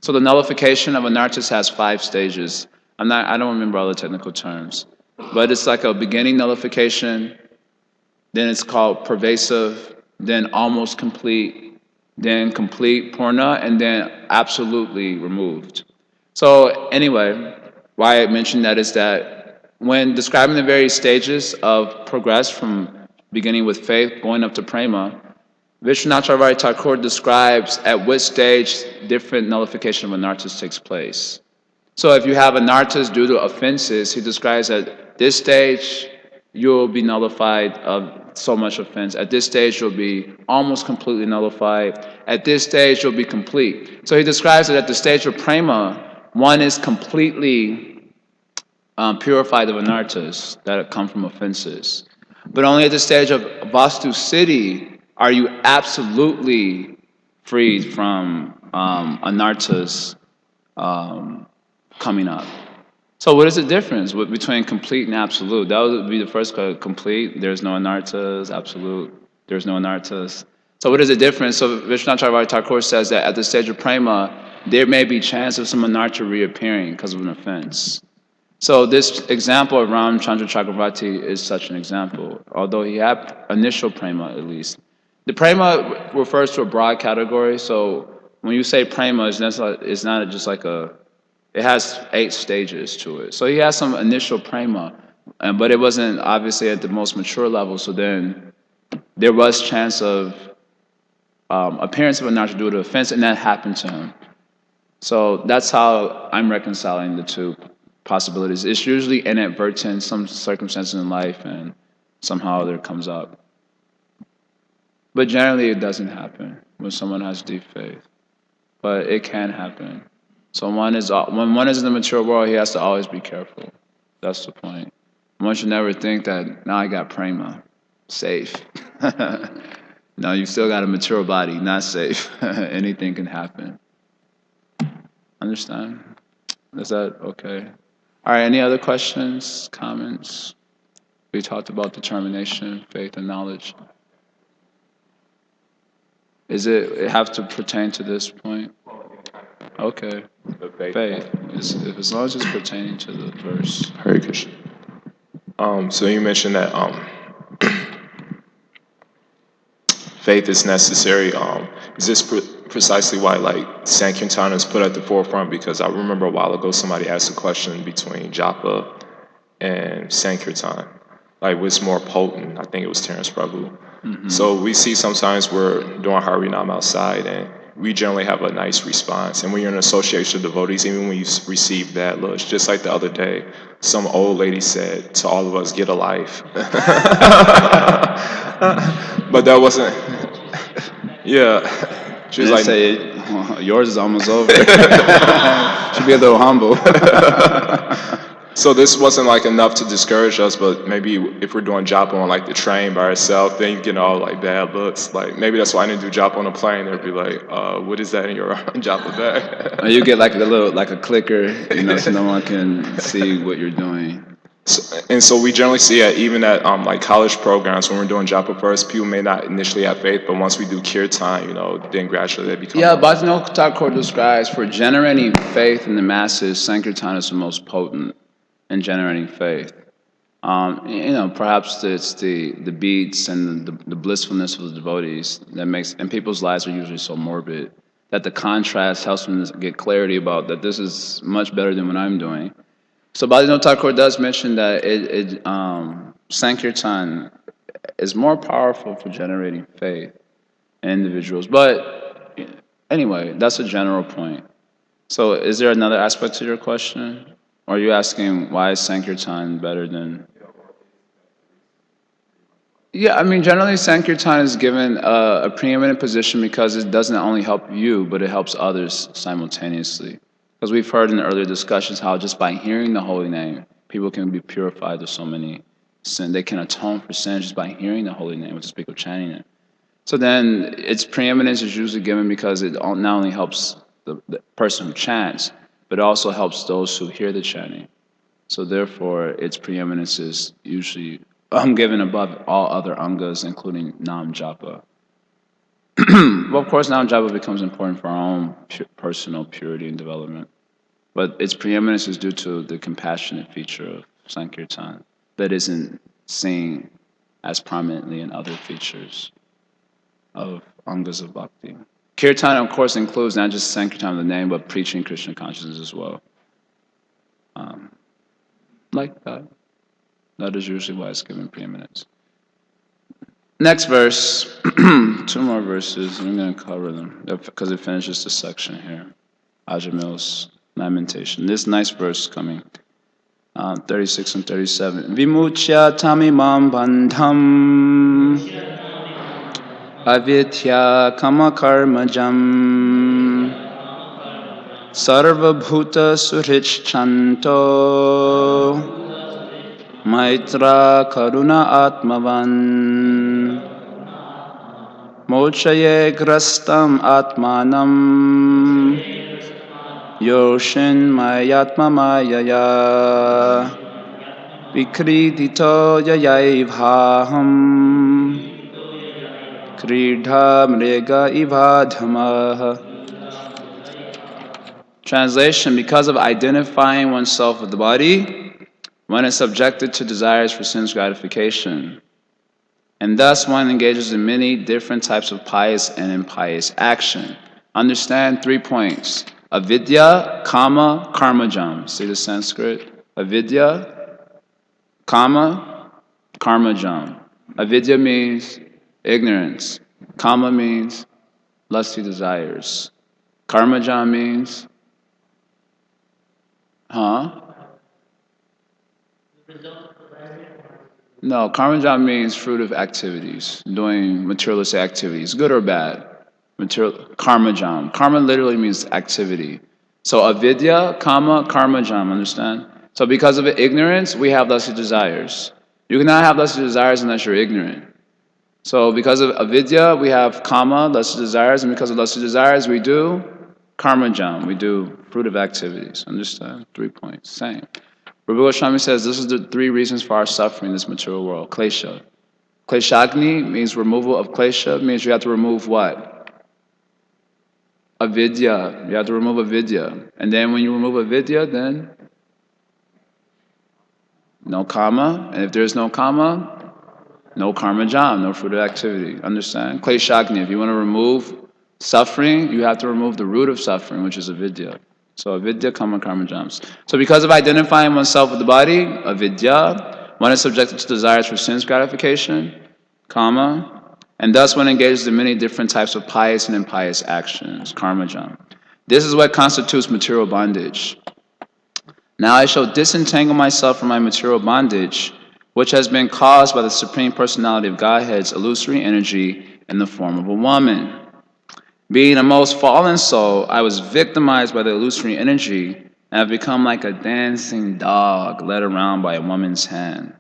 So the nullification of anarthas has 5 stages. I don't remember all the technical terms, but it's like a beginning nullification, then it's called pervasive, then almost complete, then complete purna, and then absolutely removed. So anyway, why I mentioned that is that when describing the various stages of progress from beginning with faith, going up to prema, Vishwanath Thakur describes at what stage different nullification of anarthas takes place. So if you have anarthas due to offenses, he describes at this stage, you'll be nullified of so much offense. At this stage, you'll be almost completely nullified. At this stage, you'll be complete. So he describes that at the stage of prema, one is completely purified of anarthas that come from offenses. But only at the stage of vastu siddhi are you absolutely freed from anarthas coming up. So what is the difference between complete and absolute? That would be the first question. Complete, there's no anarthas. Absolute, there's no anarthas. So what is the difference? So Vishwanath Thakur says that at the stage of prema, there may be chance of some anartha reappearing because of an offense. So this example of Ramchandra Chakravarti is such an example. Although he had initial prema at least. The prema refers to a broad category. So when you say prema, it's not just like it has 8 stages to it. So he has some initial prema, but it wasn't obviously at the most mature level. So then there was chance of appearance of anartha due to offense, and that happened to him. So that's how I'm reconciling the two possibilities. It's usually inadvertent, some circumstances in life, and somehow there comes up. But generally, it doesn't happen when someone has deep faith. But it can happen. So when one is in the mature world, he has to always be careful. That's the point. One should never think that now I got prema, safe. No, you still got a mature body, not safe. Anything can happen. Understand? Is that okay? All right, any other questions, comments? We talked about determination, faith, and knowledge. It have to pertain to this point? Okay. Faith. As long as it's pertaining to the verse. Hare Krishna. So you mentioned that faith is necessary. Is this precisely why like Sankirtan is put at the forefront? Because I remember a while ago somebody asked a question between japa and Sankirtan. Like what's more potent? I think it was Terrence Prabhu. Mm-hmm. So we see sometimes we're doing Harinam outside and we generally have a nice response. And when you're in association of devotees, even when you receive that, look, just like the other day, some old lady said to all of us, get a life. But that wasn't, yeah. She was like, say, well, yours is almost over. Should be a little humble. So this wasn't like enough to discourage us, but maybe if we're doing japa on like the train by ourselves, then you get all like bad looks. Like maybe that's why I didn't do japa on a plane. They'd be like, "What is that in your japa bag?" Or you get like a clicker, so no one can see what you're doing. So we generally see that even at like college programs when we're doing japa first, people may not initially have faith, but once we do kirtan, then gradually they become. Yeah, Bhaktivinoda Thakur describes for generating faith in the masses, Sankirtan is the most potent in generating faith. Perhaps it's the beats and the blissfulness of the devotees that makes, and people's lives are usually so morbid that the contrast helps them get clarity about that this is much better than what I'm doing. So Bhaktivinoda Thakur does mention that Sankirtan is more powerful for generating faith in individuals. But anyway, that's a general point. So is there another aspect to your question? Or are you asking why is Sankirtan better than... Yeah, generally Sankirtan is given a preeminent position because it doesn't only help you, but it helps others simultaneously. Because we've heard in the earlier discussions how just by hearing the holy name, people can be purified of so many sins. They can atone for sins just by hearing the holy name, which is people chanting it. So then its preeminence is usually given because it not only helps the person who chants, but it also helps those who hear the chanting. So therefore, its preeminence is usually given above all other angas, including Nam Japa. Well, of course, Nam Japa becomes important for our own personal purity and development. But its preeminence is due to the compassionate feature of Sankirtan that isn't seen as prominently in other features of angas of bhakti. Kirtan, of course, includes not just Sankirtan, the name, but preaching Krishna consciousness as well. Like that. That is usually why it's given preeminence. Next verse, 2 more verses, I'm going to cover them because it finishes the section here. Ajamil's lamentation. This nice verse coming, 36 and 37. Vimuchya tamimam bandham avidya kama karmajam sarva bhuta surichanto maitra karuna atmavan mochaye grastam atmanam yoshin mayatma mayaya vikridito yayaivaham kridha mrega ivadhamah. Translation, because of identifying oneself with the body, one is subjected to desires for sense gratification. And thus one engages in many different types of pious and impious action. Understand 3 points. Avidya, kama, karmajam. See the Sanskrit? Avidya, kama, karmajam. Avidya means ignorance. Kama means lusty desires. Karmajam means, No, karmajam means fruit of activities, doing materialistic activities, good or bad. Karmajam. Karma literally means activity. So avidya, kama, karmajam, understand? So because of ignorance, we have lusty desires. You cannot have lusty desires unless you're ignorant. So because of avidya, we have kama, lusty desires, and because of lusty desires, we do karmajam, we do fruit of activities. Understand? 3 points. Same. Prabhu Goswami says this is the 3 reasons for our suffering in this material world. Klesha. Kleshagni means removal of klesha, means you have to remove what? Avidya. You have to remove avidya. And then when you remove avidya, then no kama. And if there's no kama, no karmajam, no fruit of activity. Understand? Kleshagni. If you want to remove suffering, you have to remove the root of suffering, which is avidya. So avidya, kama, karmajams. So because of identifying oneself with the body, avidya, one is subjected to desires for sense gratification, kama, and thus one engages in many different types of pious and impious actions, karmajam. This is what constitutes material bondage. Now I shall disentangle myself from my material bondage, which has been caused by the Supreme Personality of Godhead's illusory energy in the form of a woman. Being a most fallen soul, I was victimized by the illusory energy and have become like a dancing dog led around by a woman's hand.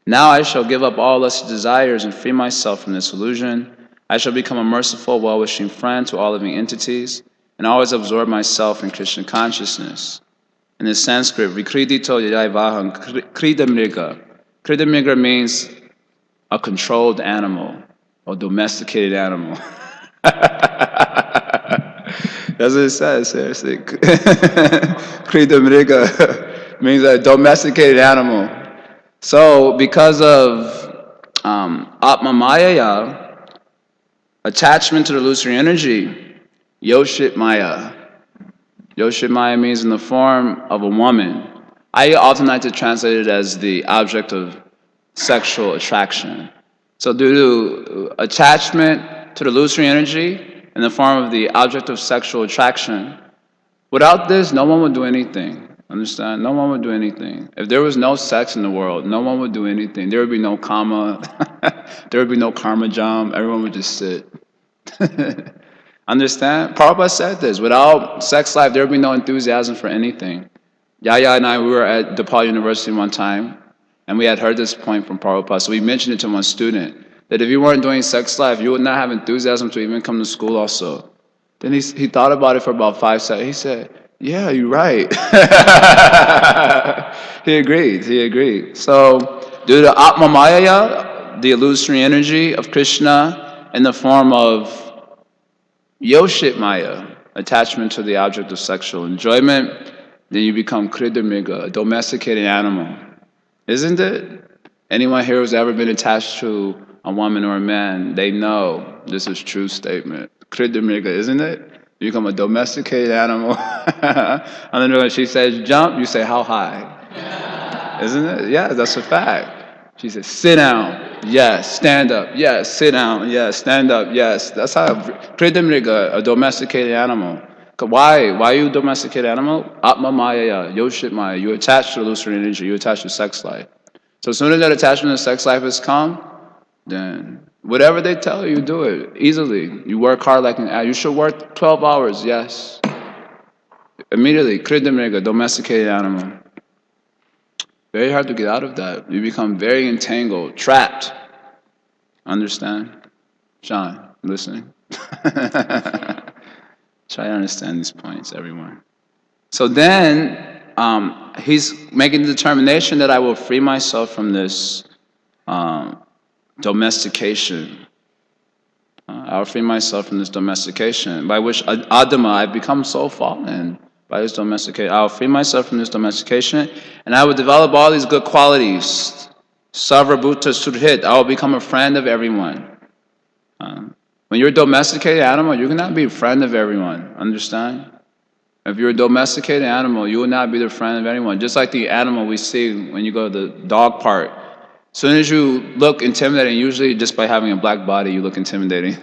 Now I shall give up all lusty desires and free myself from this illusion. I shall become a merciful, well-wishing friend to all living entities and always absorb myself in Krishna consciousness. In the Sanskrit, Vikridito Yayavaham Kridamriga. Kridamriga means a controlled animal or domesticated animal. That's what it says, seriously. Kridamriga means a domesticated animal. So, because of Atmamaya, attachment to the illusory energy, Yoshit Maya. Yoshit Maya means in the form of a woman. I often like to translate it as the object of sexual attraction. So, due to attachment to the illusory energy, in the form of the object of sexual attraction. Without this, no one would do anything. Understand? No one would do anything. If there was no sex in the world, no one would do anything. There would be no kama. There would be no karmajam. Everyone would just sit. Understand? Prabhupada said this. Without sex life, there would be no enthusiasm for anything. Jaya and I, we were at DePaul University one time, and we had heard this point from Prabhupada. So we mentioned it to one student. That if you weren't doing sex life, you would not have enthusiasm to even come to school also. Then he thought about it for about 5 seconds. He said, yeah, you're right. He agreed. So, due to Atmamaya, the illusory energy of Krishna in the form of Yoshit Maya, attachment to the object of sexual enjoyment, then you become Kridamiga, a domesticated animal. Isn't it? Anyone here who's ever been attached to a woman or a man, they know this is true statement. Kridamiga, isn't it? You become a domesticated animal. And then when she says jump, you say how high? Isn't it? Yeah, that's a fact. She says sit down. Yes. Stand up. Yes. Sit down. Yes. Stand up. Yes. That's how Kridamiga, a domesticated animal. Why? Why are you a domesticated animal? Atma Maya, Yoshit Maya. You attach to illusory energy. You attach to sex life. So as soon as that attachment to sex life has come, then whatever they tell you, do it easily. You work hard like an adult. You should work 12 hours, yes. Immediately, Kridamriga, domesticated animal. Very hard to get out of that. You become very entangled, trapped. Understand? John, listening? Try to understand these points, everyone. So then, he's making the determination that I will free myself from this domestication. I'll free myself from this domestication, by which Adama, I've become so fallen by this domestication. I'll free myself from this domestication, and I will develop all these good qualities. Sarvabhuta Surhit, I will become a friend of everyone. When you're a domesticated animal, you cannot be a friend of everyone. Understand? If you're a domesticated animal, you will not be the friend of anyone. Just like the animal we see when you go to the dog park. As soon as you look intimidating, usually just by having a black body, you look intimidating.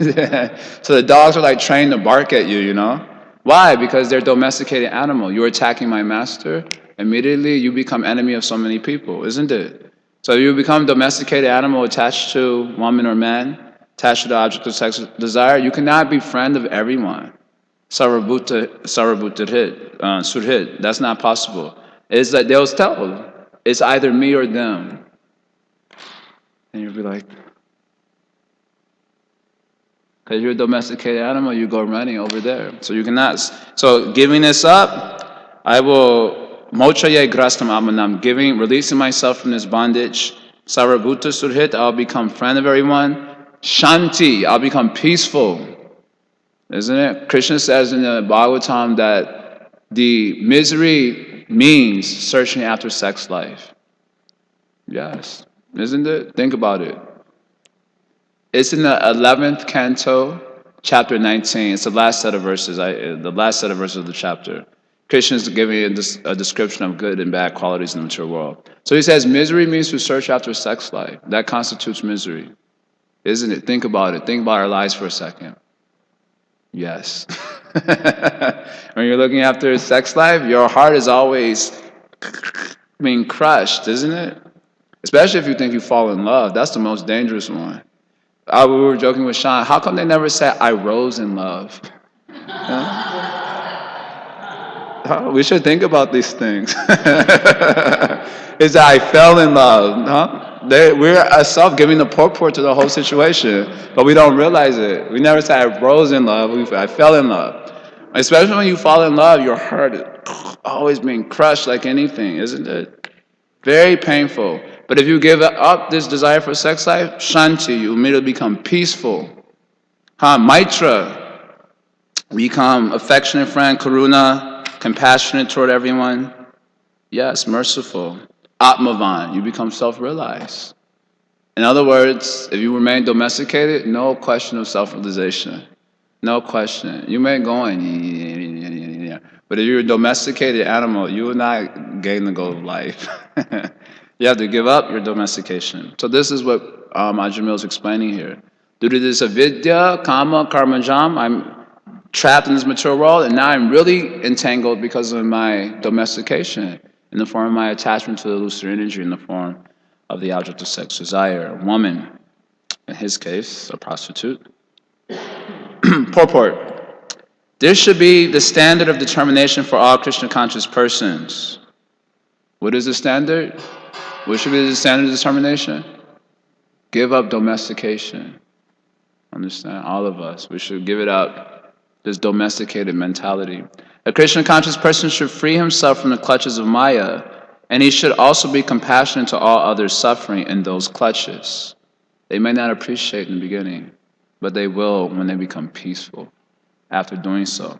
So the dogs are like trained to bark at you, you know? Why? Because they're a domesticated animal. You're attacking my master, immediately you become enemy of so many people, isn't it? So you become domesticated animal attached to woman or man, attached to the object of sex desire, you cannot be friend of everyone. Surhit. That's not possible. It's that they'll tell, it's either me or them. And you'll be like, because you're a domesticated animal, you go running over there. So you cannot. So giving this up, I will mochaye grastam amanam, releasing myself from this bondage. Sarabhuta surhit, I'll become friend of everyone. Shanti, I'll become peaceful. Isn't it? Krishna says in the Bhagavatam that the misery means searching after sex life. Yes. Isn't it? Think about it. It's in the 11th canto, chapter 19. It's the last set of verses. The last set of verses of the chapter. Krishna is giving a description of good and bad qualities in the material world. So he says, misery means to search after sex life. That constitutes misery. Isn't it? Think about it. Think about our lives for a second. Yes. When you're looking after sex life, your heart is always being crushed, isn't it? Especially if you think you fall in love. That's the most dangerous one. We were joking with Sean, how come they never said, I rose in love? We should think about these things. Is that I fell in love, we're self-giving the purport to the whole situation, but we don't realize it. We never say I rose in love, I fell in love. Especially when you fall in love, your heart is always being crushed like anything, isn't it? Very painful. But if you give up this desire for sex life, shanti, you immediately become peaceful. Maitra, become affectionate friend, karuna, compassionate toward everyone. Yes, merciful. Atmavan, you become self-realized. In other words, if you remain domesticated, no question of self-realization. No question. You may go in, but if you're a domesticated animal, you will not gain the goal of life. You have to give up your domestication. So this is what Ajamil is explaining here. Due to this avidya, kama, karmajam, I'm trapped in this material world, and now I'm really entangled because of my domestication in the form of my attachment to the illusory energy in the form of the object of sex desire, a woman, in his case, a prostitute. Purport. This should be the standard of determination for all Krishna conscious persons. What is the standard? What should be the standard of determination? Give up domestication. Understand? All of us. We should give it up. This domesticated mentality. A Krishna conscious person should free himself from the clutches of Maya, and he should also be compassionate to all others suffering in those clutches. They may not appreciate in the beginning, but they will when they become peaceful after doing so.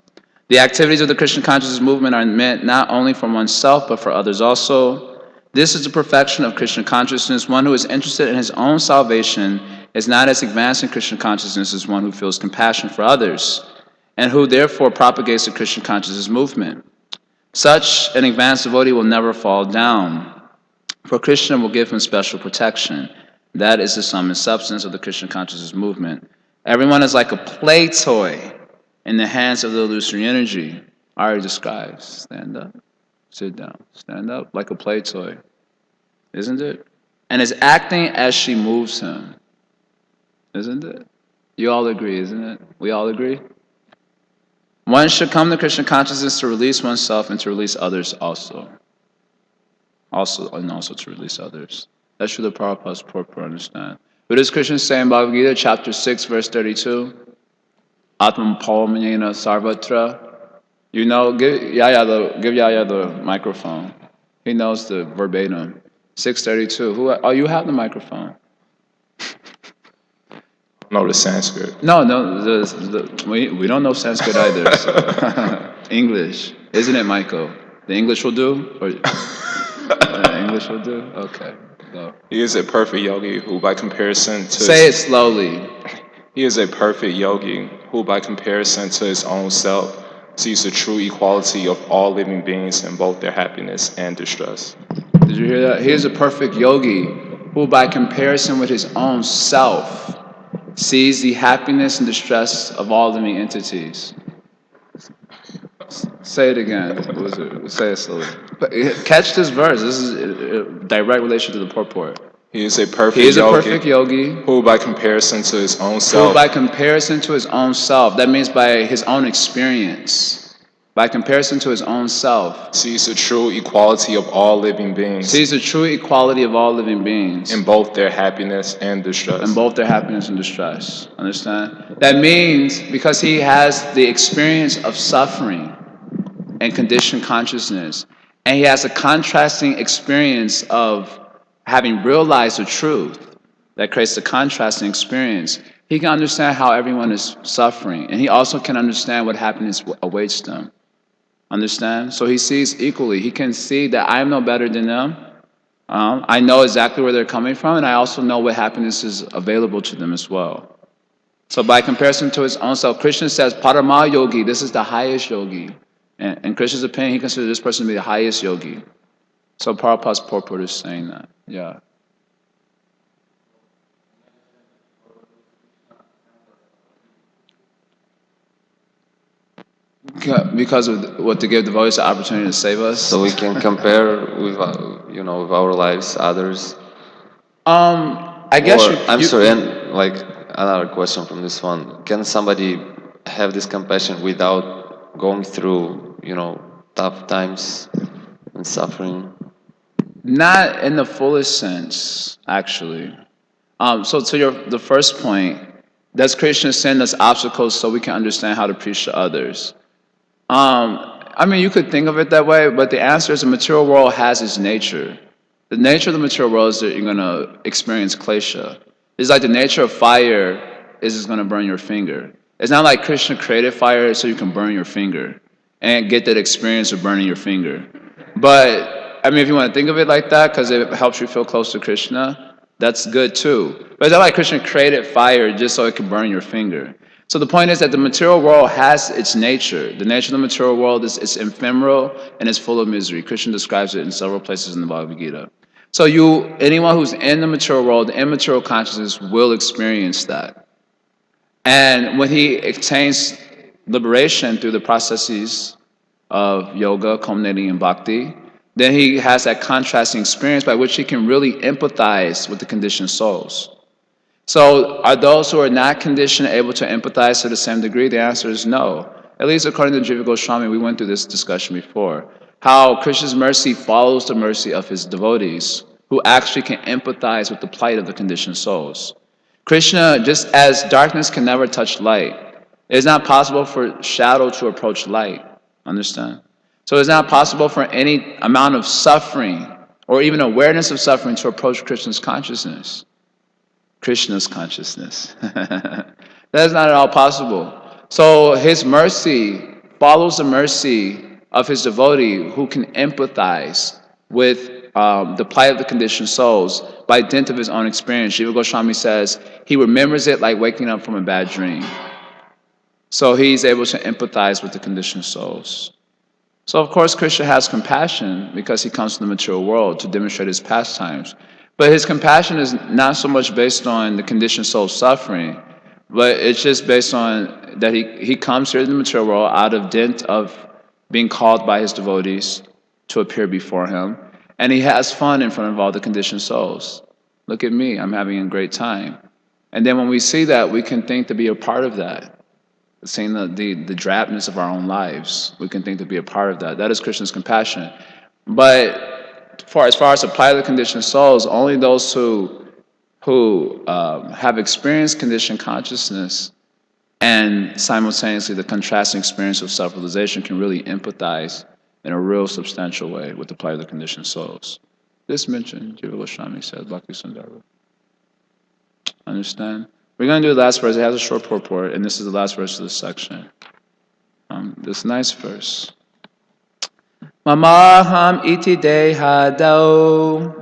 The activities of the Krishna consciousness movement are meant not only for oneself, but for others also. This is the perfection of Krishna consciousness. One who is interested in his own salvation is not as advanced in Krishna consciousness as one who feels compassion for others, and who therefore propagates the Krishna consciousness movement. Such an advanced devotee will never fall down, for Krishna will give him special protection. That is the sum and substance of the Krishna consciousness movement. Everyone is like a play toy in the hands of the illusory energy. Ari describes. Stand up, sit down, stand up like a play toy. Isn't it? And is acting as she moves him. Isn't it? You all agree, isn't it? We all agree? One should come to Krishna consciousness to release oneself and to release others also. Also to release others. That's Srila Prabhupada's purport, understand. What does Krishna say in Bhagavad Gita, chapter 6, verse 32? Atman Palamanyena Sarvatra. You know, give Yaya the microphone. He knows the verbatim. 632. You have the microphone. No, the Sanskrit. No, we don't know Sanskrit either. So. English, isn't it, Michael? The English will do, or English will do. Okay, go. He is a perfect yogi who, by comparison to Say it slowly. He is a perfect yogi who, by comparison to his own self, sees the true equality of all living beings in both their happiness and distress. Did you hear that? He is a perfect yogi who, by comparison with his own self, sees the happiness and distress of all living entities. Say it again. What was it? Say it slowly. Catch this verse. This is a direct relation to the purport. He is a perfect He is a perfect yogi who, by comparison to his own who, self, by comparison to his own self, that means by his own experience, by comparison to his own self, sees the true equality of all living beings sees the true equality of all living beings in both their happiness and distress. in both their happiness and distress. Understand? That means because he has the experience of suffering and conditioned consciousness, and he has a contrasting experience of having realized the truth that creates the contrasting experience, he can understand how everyone is suffering, and he also can understand what happiness awaits them. Understand? So he sees equally. He can see that I am no better than them. I know exactly where they're coming from, and I also know what happiness is available to them as well. So by comparison to his own self, Krishna says, Parama Yogi, this is the highest yogi. And in Krishna's opinion, he considers this person to be the highest yogi. So Prabhupada's purport is saying that. Yeah. Because of what, to give devotees the opportunity to save us. So we can compare with, with our lives, others. I guess Or, I'm sorry, and like another question from this one: can somebody have this compassion without going through, tough times and suffering? Not in the fullest sense, actually. So to the first point, does Krishna send us obstacles so we can understand how to preach to others? I mean, you could think of it that way, but the answer is the material world has its nature. The nature of the material world is that you're going to experience klesha. It's like the nature of fire is it's going to burn your finger. It's not like Krishna created fire so you can burn your finger and get that experience of burning your finger. But, I mean, if you want to think of it like that, because it helps you feel close to Krishna, that's good too. But it's not like Krishna created fire just so it can burn your finger. So the point is that the material world has its nature. The nature of the material world is it's ephemeral and it's full of misery. Krishna describes it in several places in the Bhagavad Gita. So anyone who's in the material world, the immaterial consciousness will experience that. And when he attains liberation through the processes of yoga, culminating in bhakti, then he has that contrasting experience by which he can really empathize with the conditioned souls. So are those who are not conditioned able to empathize to the same degree? The answer is no. At least according to Jiva Goswami, we went through this discussion before. How Krishna's mercy follows the mercy of his devotees who actually can empathize with the plight of the conditioned souls. Krishna, just as darkness can never touch light, it is not possible for shadow to approach light. Understand? So it's not possible for any amount of suffering or even awareness of suffering to approach Krishna's consciousness. Krishna's consciousness. That is not at all possible. So his mercy follows the mercy of his devotee who can empathize with the plight of the conditioned souls by dint of his own experience. Jiva Goswami says he remembers it like waking up from a bad dream. So he's able to empathize with the conditioned souls. So of course Krishna has compassion because he comes from the material world to demonstrate his pastimes. But his compassion is not so much based on the conditioned soul suffering, but it's just based on that he comes here in the material world out of dint of being called by his devotees to appear before him. And he has fun in front of all the conditioned souls. Look at me, I'm having a great time. And then when we see that, we can think to be a part of that. Seeing the drabness of our own lives, we can think to be a part of that. That is Krishna's compassion. But as far as the plight of the conditioned souls, only those who have experienced conditioned consciousness and simultaneously the contrasting experience of self-realization can really empathize in a real substantial way with the plight of the conditioned souls. This mentioned, Jiva Goswami said, Bhakti Sundara. Understand? We're going to do the last verse. It has a short purport, and this is the last verse of this section. This nice verse. Mamaham iti dehadau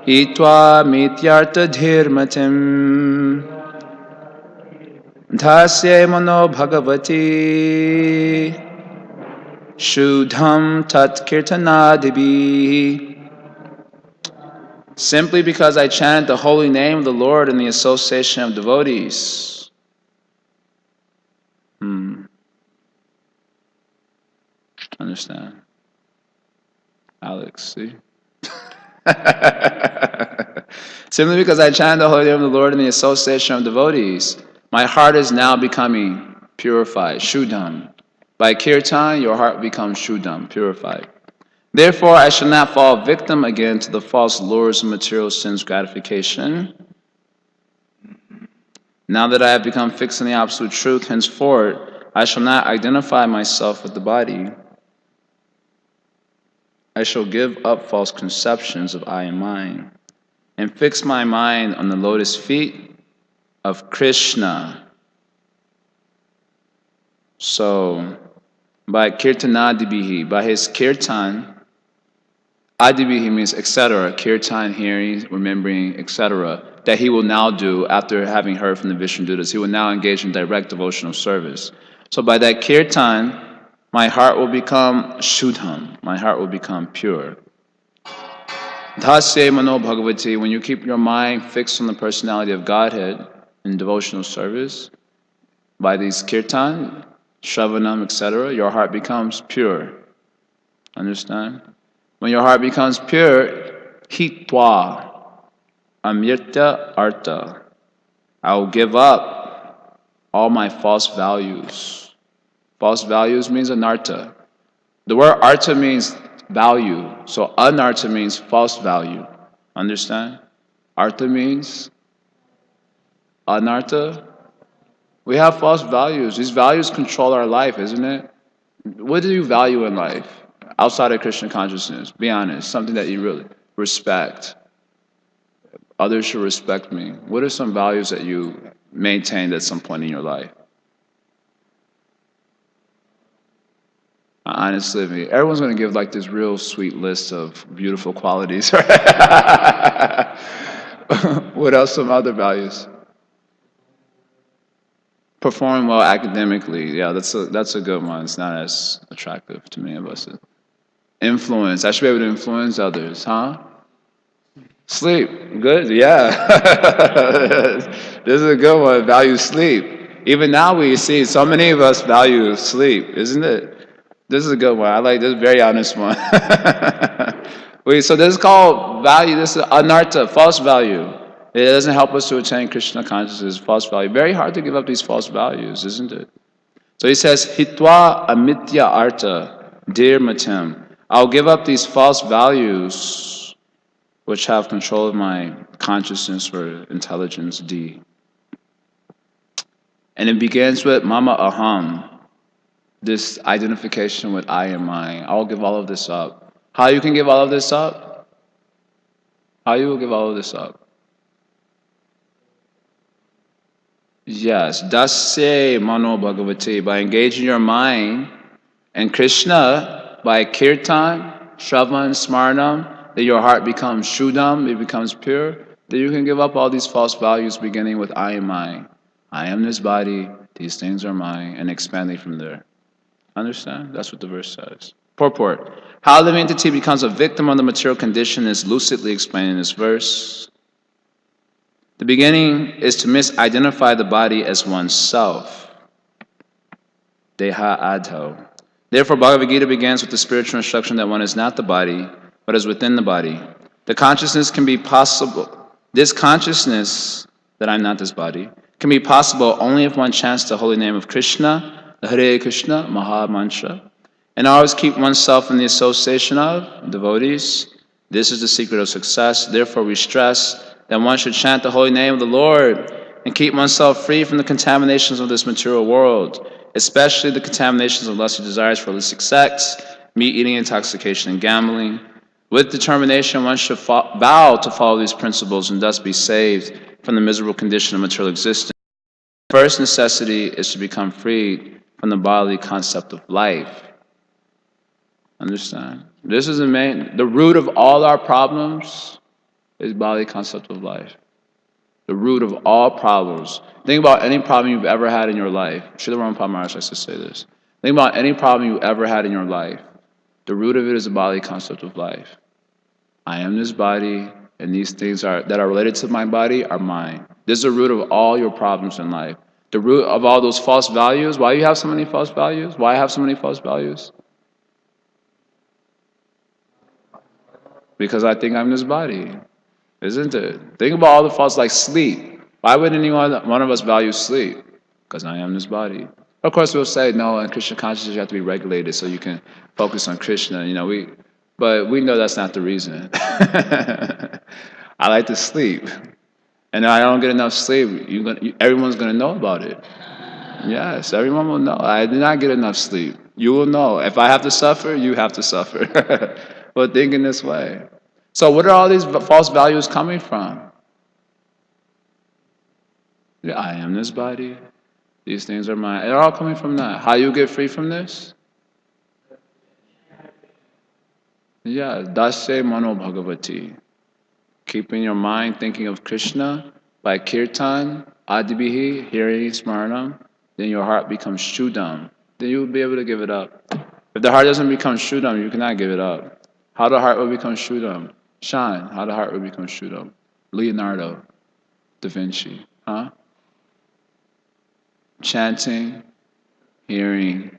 hitva mityarta dhirmatim dhasye mano bhagavati shuddham tat kirtanadibi. Simply because I chant the holy name of the Lord in the association of devotees. Understand? Alex, see? Simply because I chant the holy name of the Lord in the association of devotees, my heart is now becoming purified, shuddham. By kirtan, your heart becomes shuddham, purified. Therefore, I shall not fall victim again to the false lures of material sin's gratification. Now that I have become fixed in the absolute truth, henceforth, I shall not identify myself with the body. I shall give up false conceptions of I and mine, and fix my mind on the lotus feet of Krishna. So, by kirtanadibihi, by his kirtan, adibihi means etc., kirtan, hearing, remembering, etc., that he will now do after having heard from the Vishnudutas. He will now engage in direct devotional service. So by that kirtan, my heart will become shuddham, my heart will become pure. Dhasye mano bhagavati, when you keep your mind fixed on the personality of Godhead in devotional service, by these kirtan, shravanam, etc., your heart becomes pure. Understand? When your heart becomes pure, hitva, amrita arta, I will give up all my false values. False values means anartha. The word artha means value, so anartha means false value. Understand? Artha means anartha. We have false values. These values control our life, isn't it? What do you value in life outside of Krishna consciousness? Be honest. Something that you really respect. Others should respect me. What are some values that you maintained at some point in your life? Honestly, everyone's going to give like this real sweet list of beautiful qualities. What else? Some other values? Perform well academically. Yeah, that's a good one. It's not as attractive to many of us. Influence. I should be able to influence others, huh? Sleep. Good. Yeah. This is a good one. Value sleep. Even now we see so many of us value sleep, isn't it? This is a good one. I like this, very honest one. So this is called value. This is anartha, false value. It doesn't help us to attain Krishna consciousness, false value. Very hard to give up these false values, isn't it? So he says, hitva amitya artha, dear matim. I'll give up these false values which have control of my consciousness or intelligence, D. And it begins with mama aham. This identification with I and mine. I'll give all of this up. How you can give all of this up? How you will give all of this up? Yes, dasya mano bhagavati, by engaging your mind and Krishna, by kirtan, shravan, smarnam, that your heart becomes shuddham, it becomes pure, that you can give up all these false values beginning with I and mine. I am this body, these things are mine, and expanding from there. Understand? That's what the verse says. Purport. How the entity becomes a victim of the material condition is lucidly explained in this verse. The beginning is to misidentify the body as oneself. Deha adho. Therefore, Bhagavad Gita begins with the spiritual instruction that one is not the body, but is within the body. The consciousness can be possible. This consciousness, that I'm not this body, can be possible only if one chants the holy name of Krishna, the Hare Krishna Maha Mantra, and always keep oneself in the association of devotees. This is the secret of success. Therefore, we stress that one should chant the holy name of the Lord and keep oneself free from the contaminations of this material world, especially the contaminations of lusty desires for illicit sex, meat eating, intoxication, and gambling. With determination, one should vow to follow these principles and thus be saved from the miserable condition of material existence. The first necessity is to become freed from the bodily concept of life. Understand? This is the root of all our problems is bodily concept of life. The root of all problems. Think about any problem you've ever had in your life. Srila Prabhupada Maharaj likes to say this. Think about any problem you ever had in your life. The root of it is the bodily concept of life. I am this body, and these things that are related to my body are mine. This is the root of all your problems in life. The root of all those false values. Why do you have so many false values? Why have so many false values? Because I think I'm this body. Isn't it? Think about all the false, like sleep. Why would any one of us value sleep? Because I am this body. Of course, we'll say, no, in Krishna consciousness, you have to be regulated so you can focus on Krishna. But we know that's not the reason. I like to sleep. And if I don't get enough sleep, everyone's going to know about it. Yes, everyone will know. I did not get enough sleep. You will know. If I have to suffer, you have to suffer. But think in this way. So what are all these false values coming from? Yeah, I am this body. These things are mine. They're all coming from that. How you get free from this? Yeah, Dasya Mano Bhagavati. Keeping your mind thinking of Krishna by kirtan, adibihi, hearing, smaranam, then your heart becomes shuddham. Then you will be able to give it up. If the heart doesn't become shuddham, you cannot give it up. How the heart will become shuddham? Shine. How the heart will become shuddham? Leonardo da Vinci. Huh? Chanting, hearing,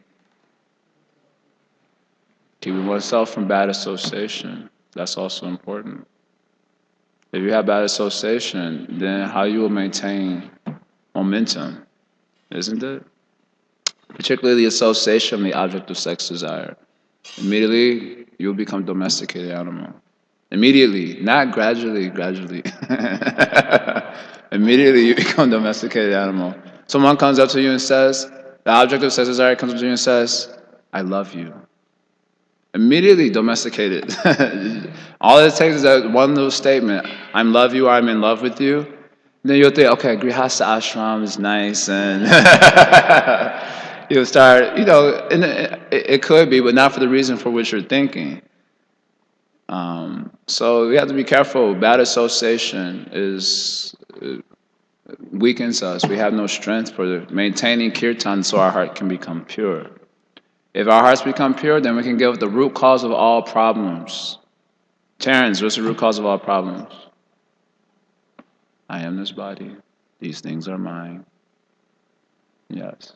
keeping oneself from bad association. That's also important. If you have bad association, then how you will maintain momentum, isn't it? Particularly the association of the object of sex desire. Immediately, you'll become domesticated animal. Immediately, not gradually. Immediately, you become domesticated animal. Someone comes up to you and says, the object of sex desire comes up to you and says, I love you. Immediately domesticated. All it takes is that one little statement, I love you, or I'm in love with you. Then you'll think, okay, Grihastha ashram is nice, and you'll start, and it could be, but not for the reason for which you're thinking. So we have to be careful. Bad association weakens us. We have no strength for maintaining kirtan so our heart can become pure. If our hearts become pure, then we can give the root cause of all problems. Terrence, what's the root cause of all problems? I am this body. These things are mine. Yes.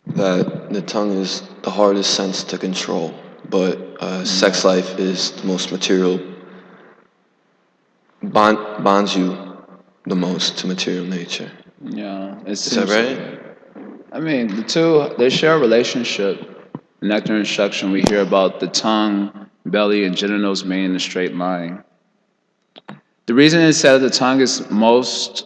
That the tongue is the hardest sense to control, but sex life is the most material, bonds you the most to material nature. Yeah. Is that right? I mean, the two, they share a relationship. In nectar instruction, we hear about the tongue, belly, and genitals made in a straight line. The reason it said the tongue is most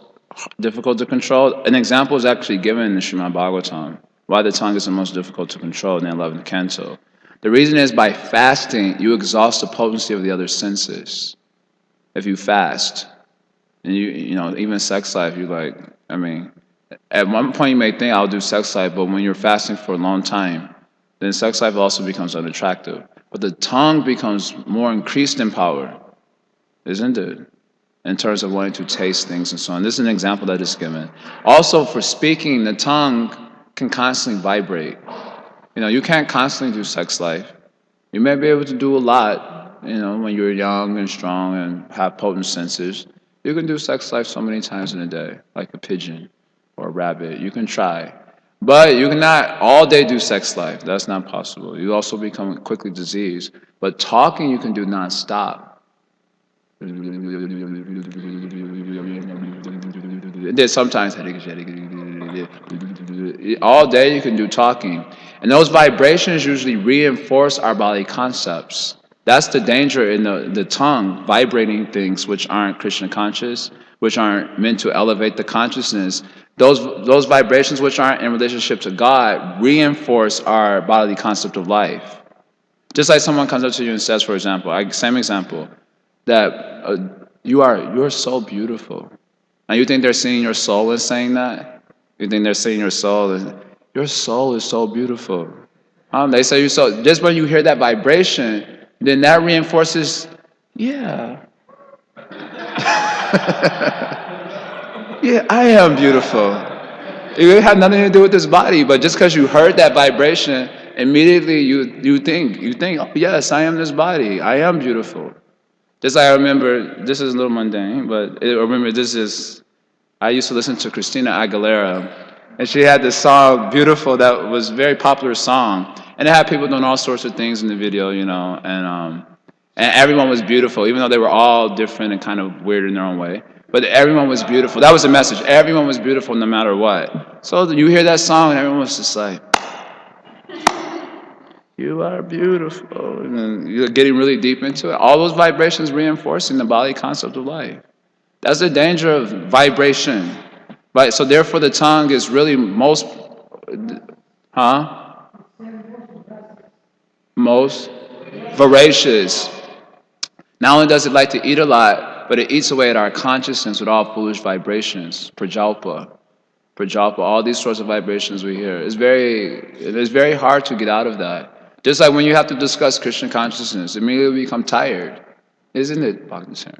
difficult to control, an example is actually given in the Srimad Bhagvatam, why the tongue is the most difficult to control in the 11th canto. The reason is by fasting, you exhaust the potency of the other senses. If you fast, and even sex life, at one point you may think I'll do sex life, but when you're fasting for a long time, then sex life also becomes unattractive. But the tongue becomes more increased in power, isn't it? In terms of wanting to taste things and so on. This is an example that is given. Also, for speaking, the tongue can constantly vibrate. You can't constantly do sex life. You may be able to do a lot, when you're young and strong and have potent senses. You can do sex life so many times in a day, like a pigeon or a rabbit. You can try. But you cannot all day do sex life. That's not possible. You also become quickly diseased. But talking you can do nonstop. There's sometimes all day you can do talking. And those vibrations usually reinforce our body concepts. That's the danger in the tongue, vibrating things which aren't Krishna conscious, which aren't meant to elevate the consciousness. Those vibrations which aren't in relationship to God reinforce our bodily concept of life. Just like someone comes up to you and says, for example, same example, that you're so beautiful. And you think they're seeing your soul and saying that? You think they're seeing your soul and your soul is so beautiful. They say you so. Just when you hear that vibration, then that reinforces, yeah. Yeah, I am beautiful. It had nothing to do with this body, but just because you heard that vibration, immediately you think, oh yes, I am this body. I am beautiful. Just I remember, this is a little mundane, but I used to listen to Christina Aguilera, and she had this song, Beautiful, that was a very popular song. And it had people doing all sorts of things in the video, and everyone was beautiful, even though they were all different and kind of weird in their own way. But everyone was beautiful. That was the message. Everyone was beautiful no matter what. So you hear that song, and everyone was just like, you are beautiful. And then you're getting really deep into it. All those vibrations reinforcing the body concept of life. That's the danger of vibration. Right? So therefore the tongue is really most voracious. Not only does it like to eat a lot, but it eats away at our consciousness with all foolish vibrations. Prajalpa, all these sorts of vibrations we hear. It is very hard to get out of that. Just like when you have to discuss Krishna consciousness, immediately become tired. Isn't it, Bhakti?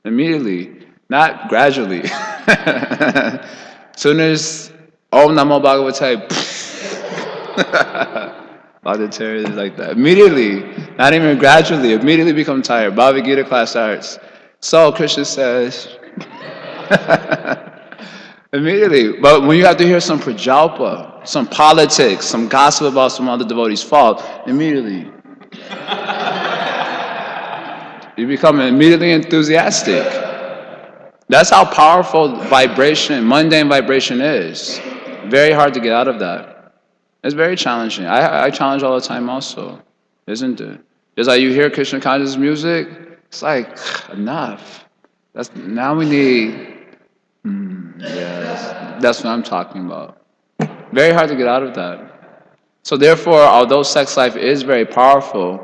Immediately, not gradually. Soon as Om Namo Bhagavate, Bhakti is like that. Immediately, not even gradually, immediately become tired. Bhagavad Gita class starts. So Krishna says, immediately. But when you have to hear some prajalpa, some politics, some gossip about some other devotee's fault, immediately. You become immediately enthusiastic. That's how powerful vibration, mundane vibration is. Very hard to get out of that. It's very challenging. I challenge all the time also, isn't it? Just like you hear Krishna conscious music, it's like, enough. Now we need, yes, that's what I'm talking about. Very hard to get out of that. So therefore, although sex life is very powerful,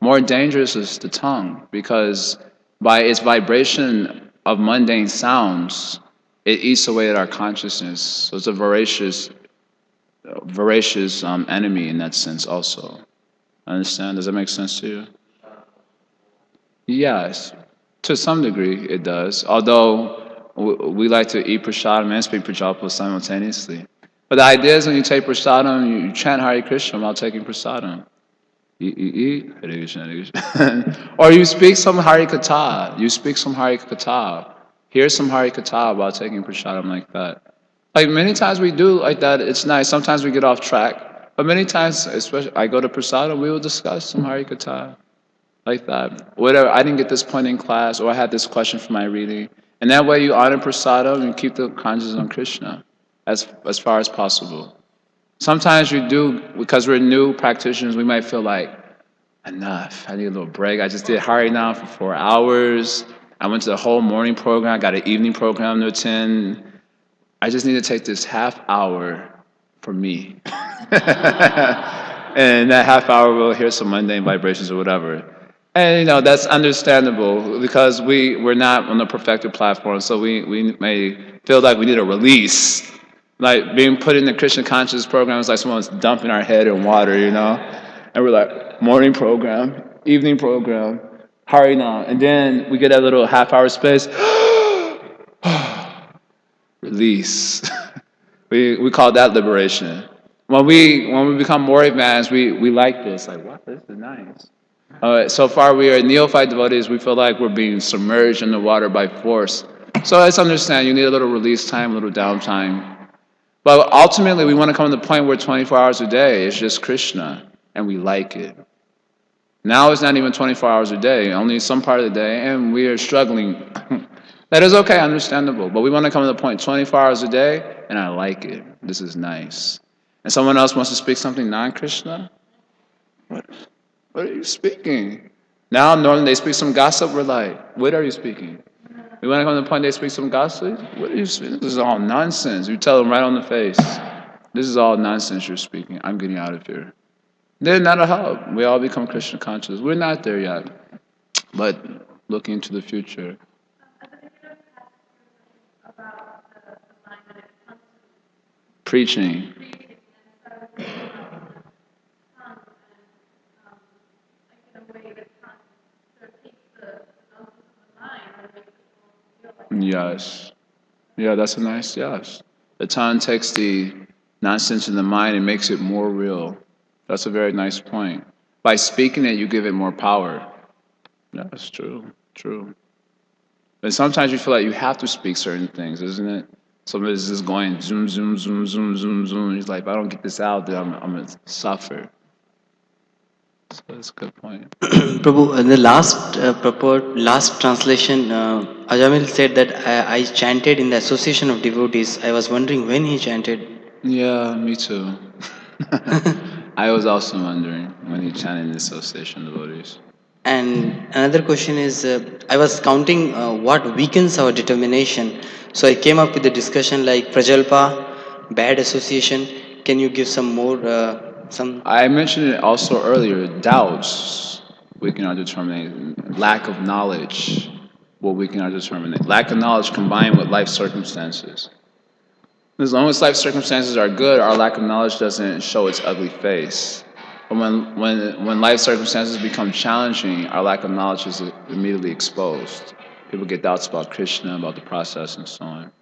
more dangerous is the tongue, because by its vibration of mundane sounds, it eats away at our consciousness. So it's a voracious enemy in that sense also. Understand? Does that make sense to you? Yes, to some degree it does. Although we like to eat prasadam and speak prajalpa simultaneously. But the idea is when you take prasadam, you chant Hare Krishna while taking prasadam. Eat, Hare Krishna, Hare Krishna. Or you speak some Hare Katha. You speak some Hare Katha. Hear some Hare Katha while taking prasadam like that. Like many times we do like that, it's nice. Sometimes we get off track. But many times, especially I go to prasadam, we will discuss some Hare Katha. Like that. Whatever, I didn't get this point in class, or I had this question for my reading. And that way you honor prasadam and keep the consciousness on Krishna as far as possible. Sometimes you do, because we're new practitioners, we might feel like, enough, I need a little break. I just did Hari now for 4 hours. I went to the whole morning program, I got an evening program to attend. I just need to take this half hour for me. And that half hour we'll hear some mundane vibrations or whatever. And that's understandable because we're not on the perfected platform, so we may feel like we need a release. Like being put in the Krishna consciousness program is like someone's dumping our head in water, And we're like, morning program, evening program, hurry now. And then we get that little half-hour space. Release. We call that liberation. When we become more advanced, we like this. Like, wow, this is nice. So far we are neophyte devotees, we feel like we're being submerged in the water by force. So let's understand, you need a little release time, a little downtime. But ultimately, we want to come to the point where 24 hours a day is just Krishna, and we like it. Now it's not even 24 hours a day, only some part of the day, and we are struggling. That is okay, understandable. But we want to come to the point 24 hours a day, and I like it. This is nice. And someone else wants to speak something non-Krishna? What are you speaking? Now, normally they speak some gossip, we're like, what are you speaking? You want to come to the point they speak some gospel? What are you speaking? This is all nonsense. You tell them right on the face. This is all nonsense you're speaking. I'm getting out of here. They're not a help. We all become Krishna conscious. We're not there yet. But looking into the future. Preaching. Yes. Yeah, that's a nice yes. The tongue takes the nonsense in the mind and makes it more real. That's a very nice point. By speaking it, you give it more power. Yeah, that's true. True. And sometimes you feel like you have to speak certain things, isn't it? Somebody's just going zoom, zoom, zoom, zoom, zoom, zoom. He's like, if I don't get this out, then I'm going to suffer. So that's a good point. Prabhu, in the last translation, Ajamil said that I chanted in the association of devotees. I was wondering when he chanted. Yeah, me too. I was also wondering when he chanted in the association of devotees. And another question is, I was counting what weakens our determination. So I came up with a discussion like Prajalpa, bad association. Can you give some more, some? I mentioned it also earlier. Doubts weaken our determination. Lack of knowledge will weaken our determination. Lack of knowledge combined with life circumstances. As long as life circumstances are good, our lack of knowledge doesn't show its ugly face. But when life circumstances become challenging, our lack of knowledge is immediately exposed. People get doubts about Krishna, about the process, and so on.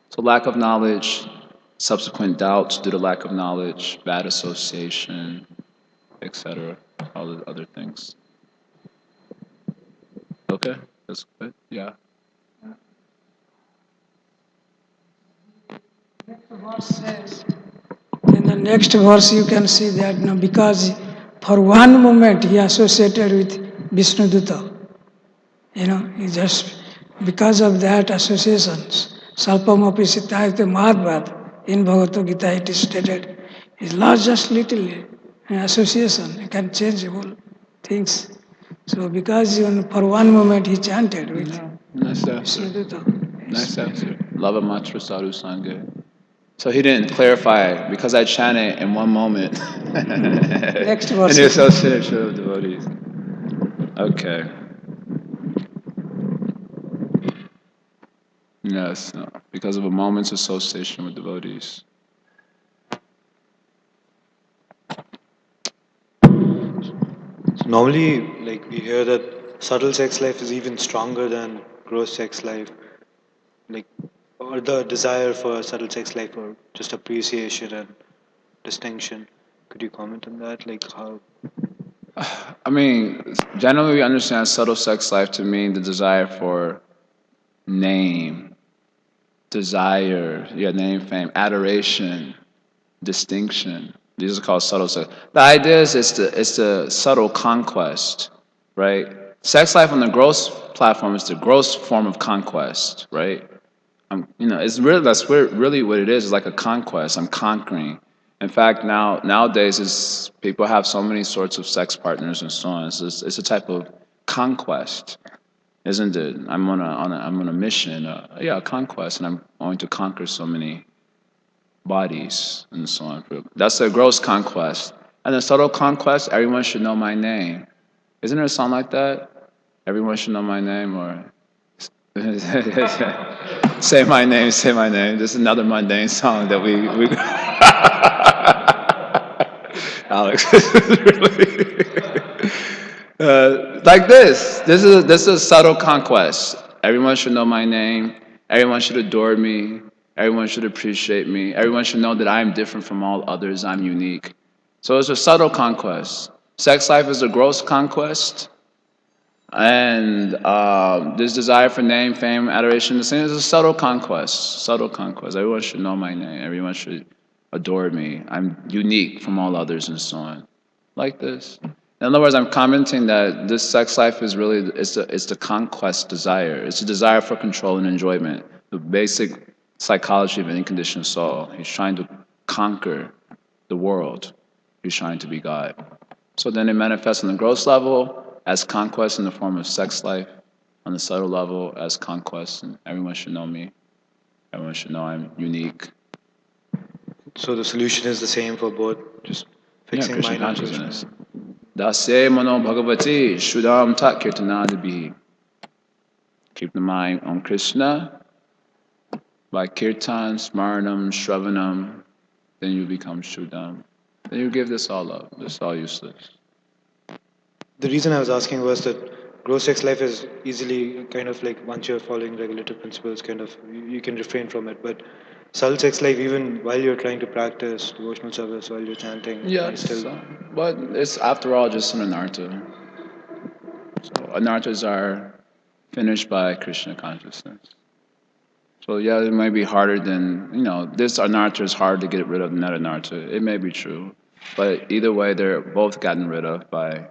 So lack of knowledge, subsequent doubts due to lack of knowledge, bad association, etc. All the other things. Okay, that's good. Yeah. Verse says, in the next verse you can see that because for one moment he associated with Vishnuduta. He just, because of that associations, Salpamapi Siddhayate Mahabhat, in Bhagavad Gita it is stated, is not just little association, it can change whole things. So because for one moment he chanted with Nice answer. Vishnuduta. Nice answer. Lava Matra Sadhu Sangha. So he didn't clarify because I chanted in one moment. Next verse. In the association of devotees. Okay. Yes, no, because of a moment's association with devotees. Normally, like we hear that subtle sex life is even stronger than gross sex life, like, or the desire for subtle sex life, or just appreciation and distinction. Could you comment on that? Like how? I mean, generally we understand subtle sex life to mean the desire for name, desire, name, fame, adoration, distinction. These are called subtle sex. The idea is it's the subtle conquest, right? Sex life on the gross platform is the gross form of conquest, right? It's really really what it is. It's like a conquest. I'm conquering. In fact, nowadays is people have so many sorts of sex partners and so on. It's a type of conquest, isn't it? I'm on a mission, a conquest, and I'm going to conquer so many bodies and so on. That's a gross conquest. And the subtle conquest, everyone should know my name. Isn't there a song like that? Everyone should know my name, or say my name, say my name. This is another mundane song that we Alex, really like this. This is a subtle conquest. Everyone should know my name. Everyone should adore me. Everyone should appreciate me. Everyone should know that I am different from all others. I'm unique. So it's a subtle conquest. Sex life is a gross conquest. And this desire for name, fame, adoration, the same is a subtle conquest. Subtle conquest. Everyone should know my name. Everyone should adore me. I'm unique from all others and so on. Like this. In other words, I'm commenting that this sex life is really, it's the conquest desire. It's a desire for control and enjoyment. The basic psychology of any conditioned soul. He's trying to conquer the world. He's trying to be God. So then it manifests on the gross level as conquest in the form of sex life. on the subtle level as conquest, and everyone should know me. Everyone should know I'm unique. So the solution is the same for both, just fixing Krishna mind on consciousness. Krishna. Dasya mano bhagavati shudam tat kirtanadibihi. Keep the mind on Krishna by kirtan, smaranam, shravanam, then you become Shuddham. Then you give this all up. This is all useless. The reason I was asking was that gross sex life is easily kind of like once you're following regulative principles, kind of you can refrain from it. But subtle sex life, even while you're trying to practice devotional service, while you're chanting, Yes, still. but it's after all just an anartha. So anarthas are finished by Krishna consciousness. So yeah, it might be harder than, this anartha is hard to get rid of than that anartha. It may be true. But either way, they're both gotten rid of by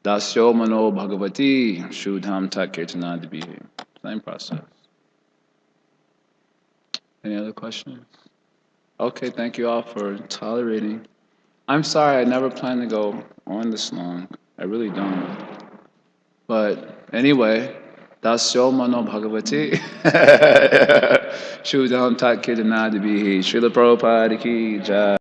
Dasyo Mano Bhagavati Shuddham Tat Kirtanadibihi. Same process. Any other questions? Okay, thank you all for tolerating. I'm sorry, I never planned to go on this long. I really don't. But anyway, Dasyo Mano Bhagavati Shuddham Tat Kirtanadibihi. Srila Prabhupada Ki Jaya.